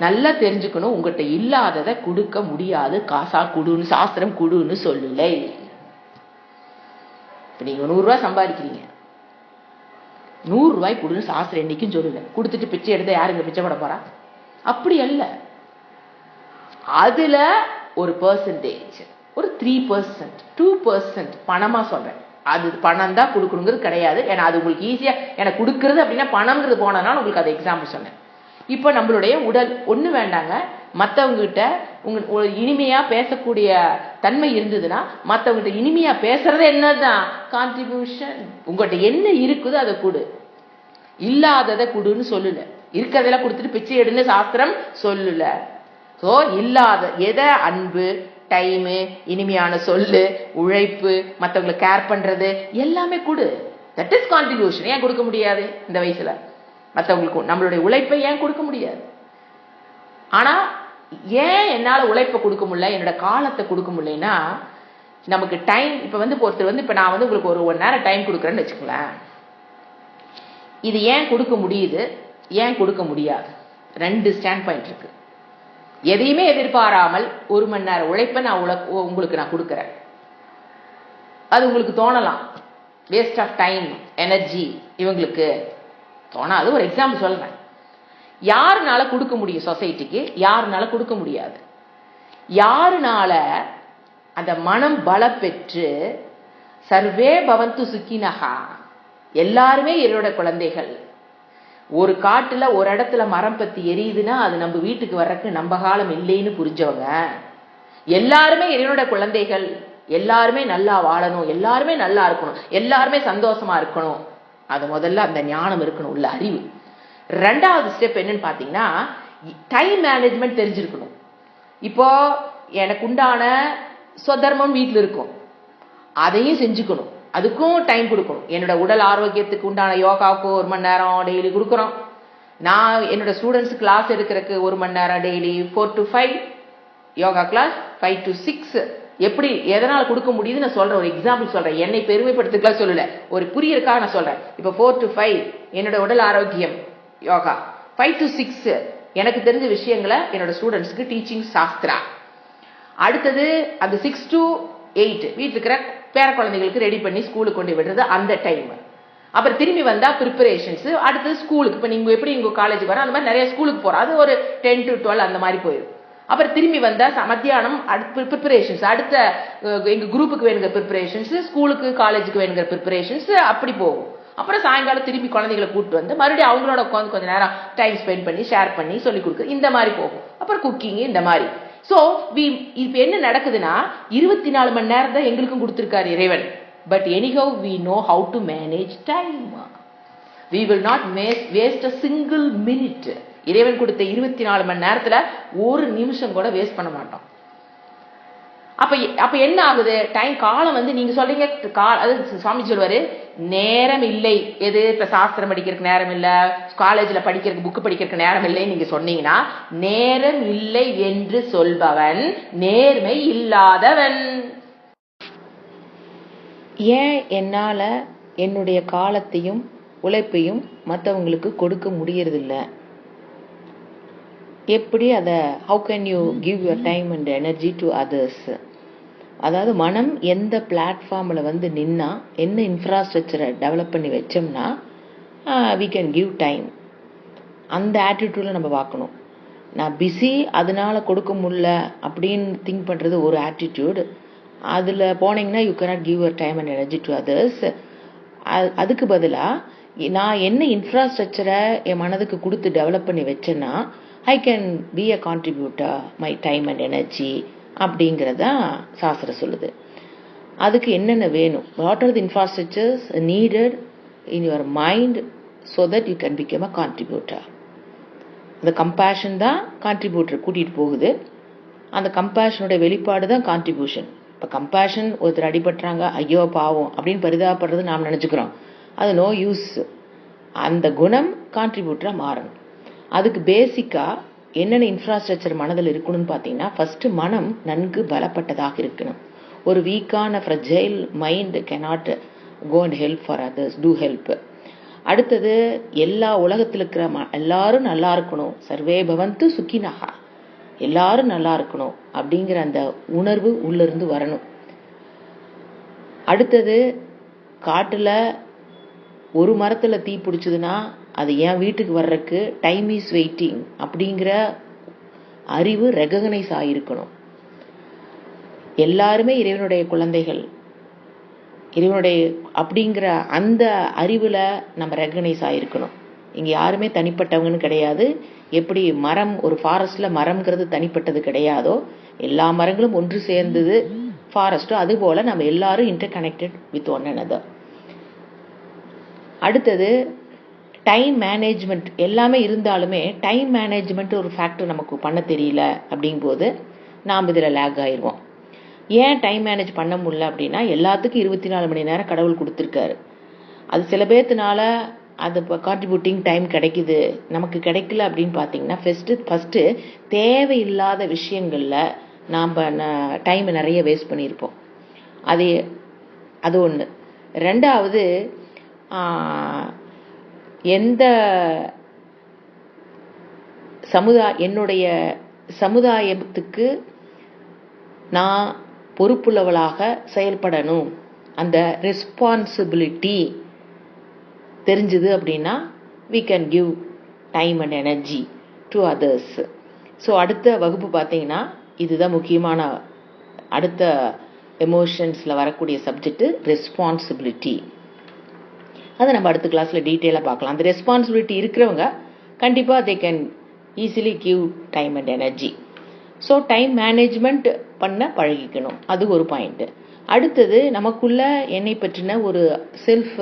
நல்லா தெரிஞ்சுக்கணும், உங்ககிட்ட இல்லாததை கொடுக்க முடியாது. காசா குடுன்னு சாஸ்திரம் குடுன்னு சொல்லலை. இப்ப நீங்க 100 ரூபாய் சம்பாதிக்கிறீங்க, 100 ரூபாய் குடுன்னு சாஸ்திரம் என்னைக்கும் சொல்லல. கொடுத்துட்டு பிச்சை எடுத்த யாருங்க பிச்சை பட போறா? அப்படி அல்ல. அதுல ஒரு பெர்சன்டேஜ், ஒரு 3%, 2% பணமா சொல்றேன். அது பணம் தான் கொடுக்கணுங்கிறது கிடையாது. ஏன்னா அது உங்களுக்கு ஈஸியா எனக்கு கொடுக்கறது அப்படின்னா பணம்ங்கிறது போனதுனால உங்களுக்கு அது எக்ஸாம்பிள் சொன்னேன். இப்ப நம்மளுடைய உடல் ஒண்ணு வேண்டாங்க, மற்றவங்க கிட்ட உங்க இனிமையா பேசக்கூடிய தன்மை இருந்ததுன்னா மற்றவங்க கிட்ட இனிமையா பேசுறது என்னதான் கான்ட்ரிபியூஷன். உங்கள்கிட்ட என்ன இருக்குதோ அதை கொடு, இல்லாததை கொடுன்னு சொல்லல. இருக்கிறதெல்லாம் கொடுத்துட்டு பிச்சை எடுன்னு சாஸ்திரம் சொல்லல. ஸோ இல்லாத எதை, அன்பு, டைமு, இனிமையான சொல்லு, உழைப்பு, மற்றவங்களை கேர் பண்றது எல்லாமே கொடு. That is contribution. ஏன் கொடுக்க முடியாது இந்த வயசுல? மற்றவங்களுக்கு நம்மளுடைய உழைப்பை ஏன் கொடுக்க முடியாது? ஆனா ஏன் என்னால உழைப்பை கொடுக்க முடியல, என்னோட காலத்தை கொடுக்க முடியலன்னா, நமக்கு டைம் இப்ப ஒருத்தர் இப்ப நான் உங்களுக்கு ஒரு 1 நேரம் டைம் கொடுக்குறேன்னு வச்சுக்கோங்களேன். இது ஏன் கொடுக்க முடியுது, ஏன் கொடுக்க முடியாது? 2 ஸ்டாண்ட் பாயிண்ட் இருக்கு. எதையுமே எதிர்பாராமல் 1 மணி நேரம் உழைப்பை நான் உங்களுக்கு நான் கொடுக்குறேன். அது உங்களுக்கு தோணலாம் வேஸ்ட் ஆஃப் டைம், எனர்ஜி. இவங்களுக்கு தோணாது. ஒரு எக்ஸாம்பிள் சொல்றேன். யாருனால கொடுக்க முடியும் சொசைட்டிக்கு, யாருனால கொடுக்க முடியாது? யாருனால அந்த மனம் பலம் பெற்று சர்வே பவந்து சுக்கினஹா, எல்லாருமே என்னோட குழந்தைகள். ஒரு காட்டுல ஒரு இடத்துல மரம் பத்தி எரியுதுன்னா அது நம்ம வீட்டுக்கு வர்றதுக்கு நம்ம காலம் இல்லைன்னு புரிஞ்சவங்க, எல்லாருமே என்னோட குழந்தைகள், எல்லாருமே நல்லா வாழணும், எல்லாருமே நல்லா இருக்கணும், எல்லாருமே சந்தோஷமா இருக்கணும். அது முதல்ல அந்த ஞானம் இருக்கணும், உள்ள அறிவு. 2வது ஸ்டெப் என்னன்னு பாத்தீங்கன்னா, டைம் மேனேஜ்மெண்ட் தெரிஞ்சிருக்கணும். இப்போ எனக்கு உண்டான ஸ்வதர்மம் வீட்டில் இருக்கும், அதையும் செஞ்சுக்கணும். அதுக்கும் டைம் கொடுக்கணும். என்னோட உடல் ஆரோக்கியத்துக்கு உண்டான யோகாவுக்கு 1 மணி நேரம் டெய்லி கொடுக்குறோம். நான் என்னோட ஸ்டூடெண்ட்ஸ் கிளாஸ் எடுக்கிறதுக்கு 1 மணி நேரம் daily 4 to 5 yoga class, 5 to 6. எப்படி எதனால கொடுக்க முடியுது நான் சொல்றேன். ஒரு எக்ஸாம்பிள் சொல்றேன். என்னை பெருமைப்படுத்துக்கலாம் சொல்லல, ஒரு புரியறதுக்காக நான் சொல்றேன். இப்ப 4 to 5 என்னோட உடல் ஆரோக்கியம் யோகா, 5 to 6 எனக்கு தெரிஞ்ச விஷயங்களை என்னோட ஸ்டூடெண்ட்ஸ்க்கு டீச்சிங் சாஸ்திரா. அடுத்தது அந்த 6 to 8 வீட்டில் இருக்கிற பேர குழந்தைகளுக்கு ரெடி பண்ணி ஸ்கூலுக்கு கொண்டு விடுறது, அந்த டைம். அப்புறம் திரும்பி வந்தா ப்ரிப்பரேஷன்ஸ். அடுத்தது ஸ்கூலுக்கு. இப்ப நீங்க எப்படி உங்க காலேஜுக்கு வர அந்த மாதிரி நிறைய ஸ்கூலுக்கு போறோம், அது ஒரு 10 to 12 அந்த மாதிரி போயிடும். அப்புறம் திரும்பி வந்தா மத்தியானம் ப்ரிப்பரேஷன்ஸ், அடுத்த எங்க குரூப்புக்கு வேணுங்கிற ப்ரிப்பரேஷன்ஸ், ஸ்கூலுக்கு காலேஜுக்கு வேணுங்கிற ப்ரிப்பரேஷன்ஸ், அப்படி போகும். அப்புறம் சாயங்காலம் திரும்பி குழந்தைகளை கூப்பிட்டு வந்து மறுபடியும் அவங்களோட உட்காந்து கொஞ்ச நேரம் டைம் ஸ்பெண்ட் பண்ணி ஷேர் பண்ணி சொல்லி கொடுக்குறது, இந்த மாதிரி போகும். அப்புறம் குக்கிங், இந்த மாதிரி. சோ இப்ப என்ன நடக்குதுன்னா, 24 மணி நேரம் தான் எங்களுக்கும் கொடுத்திருக்காரு இறைவன். But anyhow we know how to manage time. We will not waste a single minute. இறைவன் கொடுத்த 24 மணி நேரத்துல 1 நிமிஷம் கூட வேஸ்ட் பண்ண மாட்டோம். அப்ப என்ன ஆகுது? டைம் காலம் நீங்க சொல்றீங்க, சுவாமி சொல்வாரு நேரம் இல்லை. எது? இப்ப சாஸ்திரம் படிக்கிறதுக்கு நேரம் இல்ல, காலேஜ்ல படிக்கிறதுக்கு புக் படிக்கிறதுக்கு நேரம் இல்லை நீங்க சொன்னீங்கன்னா, நேரம் இல்லை என்று சொல்பவன் நேர்மை இல்லாதவன். ஏன் என்னால என்னுடைய காலத்தையும் உழைப்பையும் மற்றவங்களுக்கு கொடுக்க முடியறதில்ல? எப்படி அதை how can you give your time and energy to others? அதாவது மனம் எந்த பிளாட்ஃபார்மில் நின்னா, என்ன இன்ஃப்ராஸ்ட்ரக்சரை டெவலப் பண்ணி வச்சோம்னா we can give time. அந்த ஆட்டிடியூடில் நம்ம பார்க்கணும். நான் பிஸி அதனால கொடுக்க முடியல அப்படின்னு திங்க் பண்ணுறது ஒரு ஆட்டிடியூட். அதில் போனீங்கன்னா you cannot give your time and energy to others. அதுக்கு பதிலாக நான் என்ன இன்ஃப்ராஸ்ட்ரக்சரை என் மனதுக்கு கொடுத்து டெவலப் பண்ணி வச்சேன்னா I can be a contributor, my time and energy அப்படிங்கிறதா சாஸ்திரம் சொல்லுது. அதுக்கு என்னென்ன வேணும்? What are the infrastructures needed in your mind so that you can become a contributor. அந்த கம்பேஷன் தான் கான்ட்ரிபியூட்டர் கூட்டிகிட்டு போகுது. அந்த கம்பேஷனோட வெளிப்பாடு தான் கான்ட்ரிபியூஷன். இப்போ கம்பேஷன், ஒருத்தர் அடிபட்டுறாங்க, ஐயோ பாவம் அப்படின்னு பரிதாபப்படுறது நாம் நினச்சிக்கிறோம், அது நோ யூஸ். அந்த குணம் கான்ட்ரிபியூட்டராக மாறணும். அதுக்கு பேசிக்காக என்னென்ன இன்ஃப்ராஸ்ட்ரக்சர் மனதில் இருக்கணும்னு பார்த்தீங்கன்னா, ஃபர்ஸ்ட் மனம் நன்கு பலப்பட்டதாக இருக்கணும். ஒரு வீக்கான fragile mind cannot go and help for others, do help. அடுத்தது எல்லா உலகத்தில் இருக்கிற எல்லாரும் நல்லா இருக்கணும், சர்வே பவந்து சுக்கினஹா, எல்லாரும் நல்லா இருக்கணும் அப்படிங்கிற அந்த உணர்வு உள்ளிருந்து வரணும். அடுத்தது காட்டில் ஒரு மரத்தில் தீ பிடிச்சதுன்னா அது என் வீட்டுக்கு வர்றதுக்கு டைம் இஸ் வெயிட்டிங் அப்படிங்கிற அறிவு ரெகக்னைஸ் ஆகிருக்கணும். எல்லாருமே இறைவனுடைய குழந்தைகள், இறைவனுடைய அப்படிங்கிற அந்த அறிவில் நம்ம ரெகக்னைஸ் ஆகிருக்கணும். இங்கே யாருமே தனிப்பட்டவங்கன்னு கிடையாது. எப்படி மரம், ஒரு ஃபாரஸ்டில் மரம்ங்கிறது தனிப்பட்டது கிடையாதோ, எல்லா மரங்களும் ஒன்று சேர்ந்தது ஃபாரஸ்ட்டோ, அதுபோல் நம்ம எல்லாரும் inter connected with one another. அடுத்தது டைம் மேனேஜ்மெண்ட். எல்லாமே இருந்தாலுமே டைம் மேனேஜ்மெண்ட் ஒரு ஃபேக்டர் நமக்கு பண்ண தெரியல அப்படிங்கும்போது நாம் இதில் லேக் ஆயிடுவோம். ஏன் டைம் மேனேஜ் பண்ண முடியல அப்படின்னா, எல்லாத்துக்கும் 24 மணி நேரம் கடவுள் கொடுத்துருக்காரு. அது சில பேர்த்தினால அது இப்போ கான்ட்ரிபியூட்டிங் டைம் கிடைக்குது, நமக்கு கிடைக்கல அப்படின்னு பார்த்தீங்கன்னா ஃபஸ்ட்டு தேவையில்லாத விஷயங்களில் நாம் டைமை நிறைய வேஸ்ட் பண்ணியிருப்போம். அது ஒன்று. ரெண்டாவது, எந்த என்னுடைய சமுதாயத்துக்கு நான் பொறுப்புள்ளவளாக செயல்படணும், அந்த ரெஸ்பான்சிபிலிட்டி தெரிஞ்சுது அப்படின்னா we can give time and energy to others. So அடுத்த வகுப்பு பார்த்தீங்கன்னா இதுதான் முக்கியமான அடுத்த எமோஷன்ஸில் வரக்கூடிய சப்ஜெக்ட் ரெஸ்பான்சிபிலிட்டி. அதை நம்ம அடுத்த கிளாஸில் டீட்டெயிலாக பார்க்கலாம். அந்த ரெஸ்பான்சிபிலிட்டி இருக்கிறவங்க கண்டிப்பாக they can easily give time and energy. So time management பண்ண பழகிக்கணும், அது ஒரு பாயிண்ட்டு. அடுத்தது நமக்குள்ள என்னை பற்றின ஒரு செல்ஃப்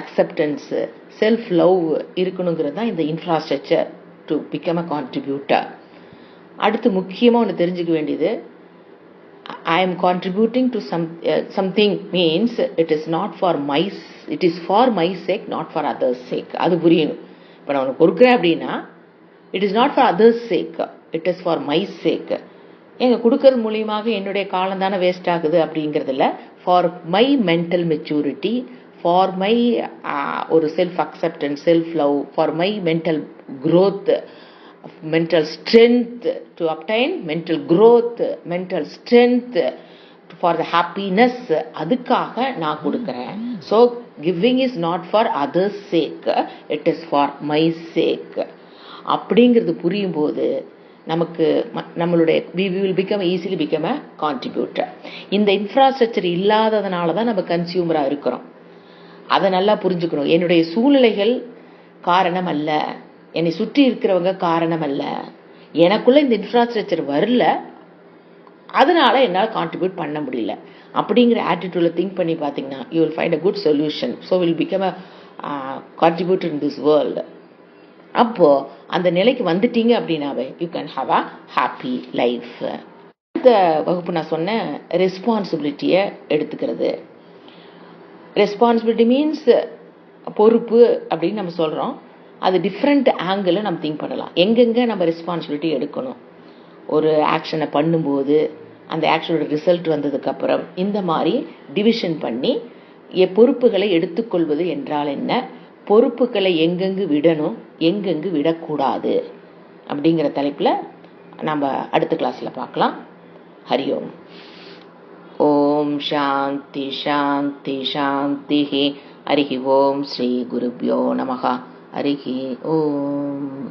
அக்செப்டன்ஸு, செல்ஃப் லவ் இருக்கணுங்கிறது தான் இந்த infrastructure to become a contributor. அடுத்து முக்கியமாக ஒன்று தெரிஞ்சுக்க வேண்டியது, I am contributing to something means it is for my sake, not for others sake. அது புரியணும். இப்போ நான் உனக்கு கொடுக்குறேன் அப்படின்னா it is not for others sake, it is for my sake. எங்கள் கொடுக்கறது மூலியமாக என்னுடைய காலம் தானே வேஸ்ட் ஆகுது அப்படிங்கிறதுல, for my mental maturity, for my ஒரு self acceptance, self love, for my mental growth, mental strength, to obtain mental growth, mental strength, for the happiness, அதுக்காக நான் கொடுக்குறேன். So giving is not for others sake, it is for my sake. அப்படிங்கிறது புரியும் போது நமக்கு நம்மளுடைய we will easily become a contributor. இந்த infrastructure இல்லாததுனால தான் நம்ம கன்சியூமராக இருக்கிறோம். அதை நல்லா புரிஞ்சுக்கணும். என்னுடைய சூழ்நிலைகள் காரணம் அல்ல, என்னை சுற்றி இருக்கிறவங்க காரணம் அல்ல, எனக்குள்ள இந்த இன்ஃப்ராஸ்ட்ரக்சர் வரல, அதனால என்னால் கான்ட்ரிபியூட் பண்ண முடியல அப்படிங்கிற ஆட்டிடியூட்ல திங்க் பண்ணி பார்த்தீங்கன்னா you will find a good solution. So will become a contributor in this world. அப்போ அந்த நிலைக்கு வந்துட்டீங்க அப்படின்னாவே you can have a happy life. அடுத்த வகுப்பு நான் சொன்ன ரெஸ்பான்சிபிலிட்டியை எடுத்துக்கிறது. ரெஸ்பான்சிபிலிட்டி மீன்ஸ் பொறுப்பு அப்படின்னு நம்ம சொல்கிறோம். அது டிஃப்ரெண்ட் ஆங்கிளில் நம்ம திங்க் பண்ணலாம். எங்கெங்கே நம்ம ரெஸ்பான்சிபிலிட்டி எடுக்கணும், ஒரு ஆக்ஷனை பண்ணும்போது அந்த ஆக்ஷனோட ரிசல்ட் வந்ததுக்கப்புறம் இந்த மாதிரி டிவிஷன் பண்ணி பொறுப்புகளை எடுத்துக்கொள்வது என்றால் என்ன, பொறுப்புகளை எங்கெங்கு விடணும், எங்கெங்கு விடக்கூடாது அப்படிங்கிற தலைப்பில் நம்ம அடுத்த கிளாஸில் பார்க்கலாம். ஹரி ஓம். ஓம் சாந்தி சாந்தி சாந்தி. ஹரிஹி ஓம். ஸ்ரீ குருப்யோ நமஹ. ஹரிஹி ஓம்.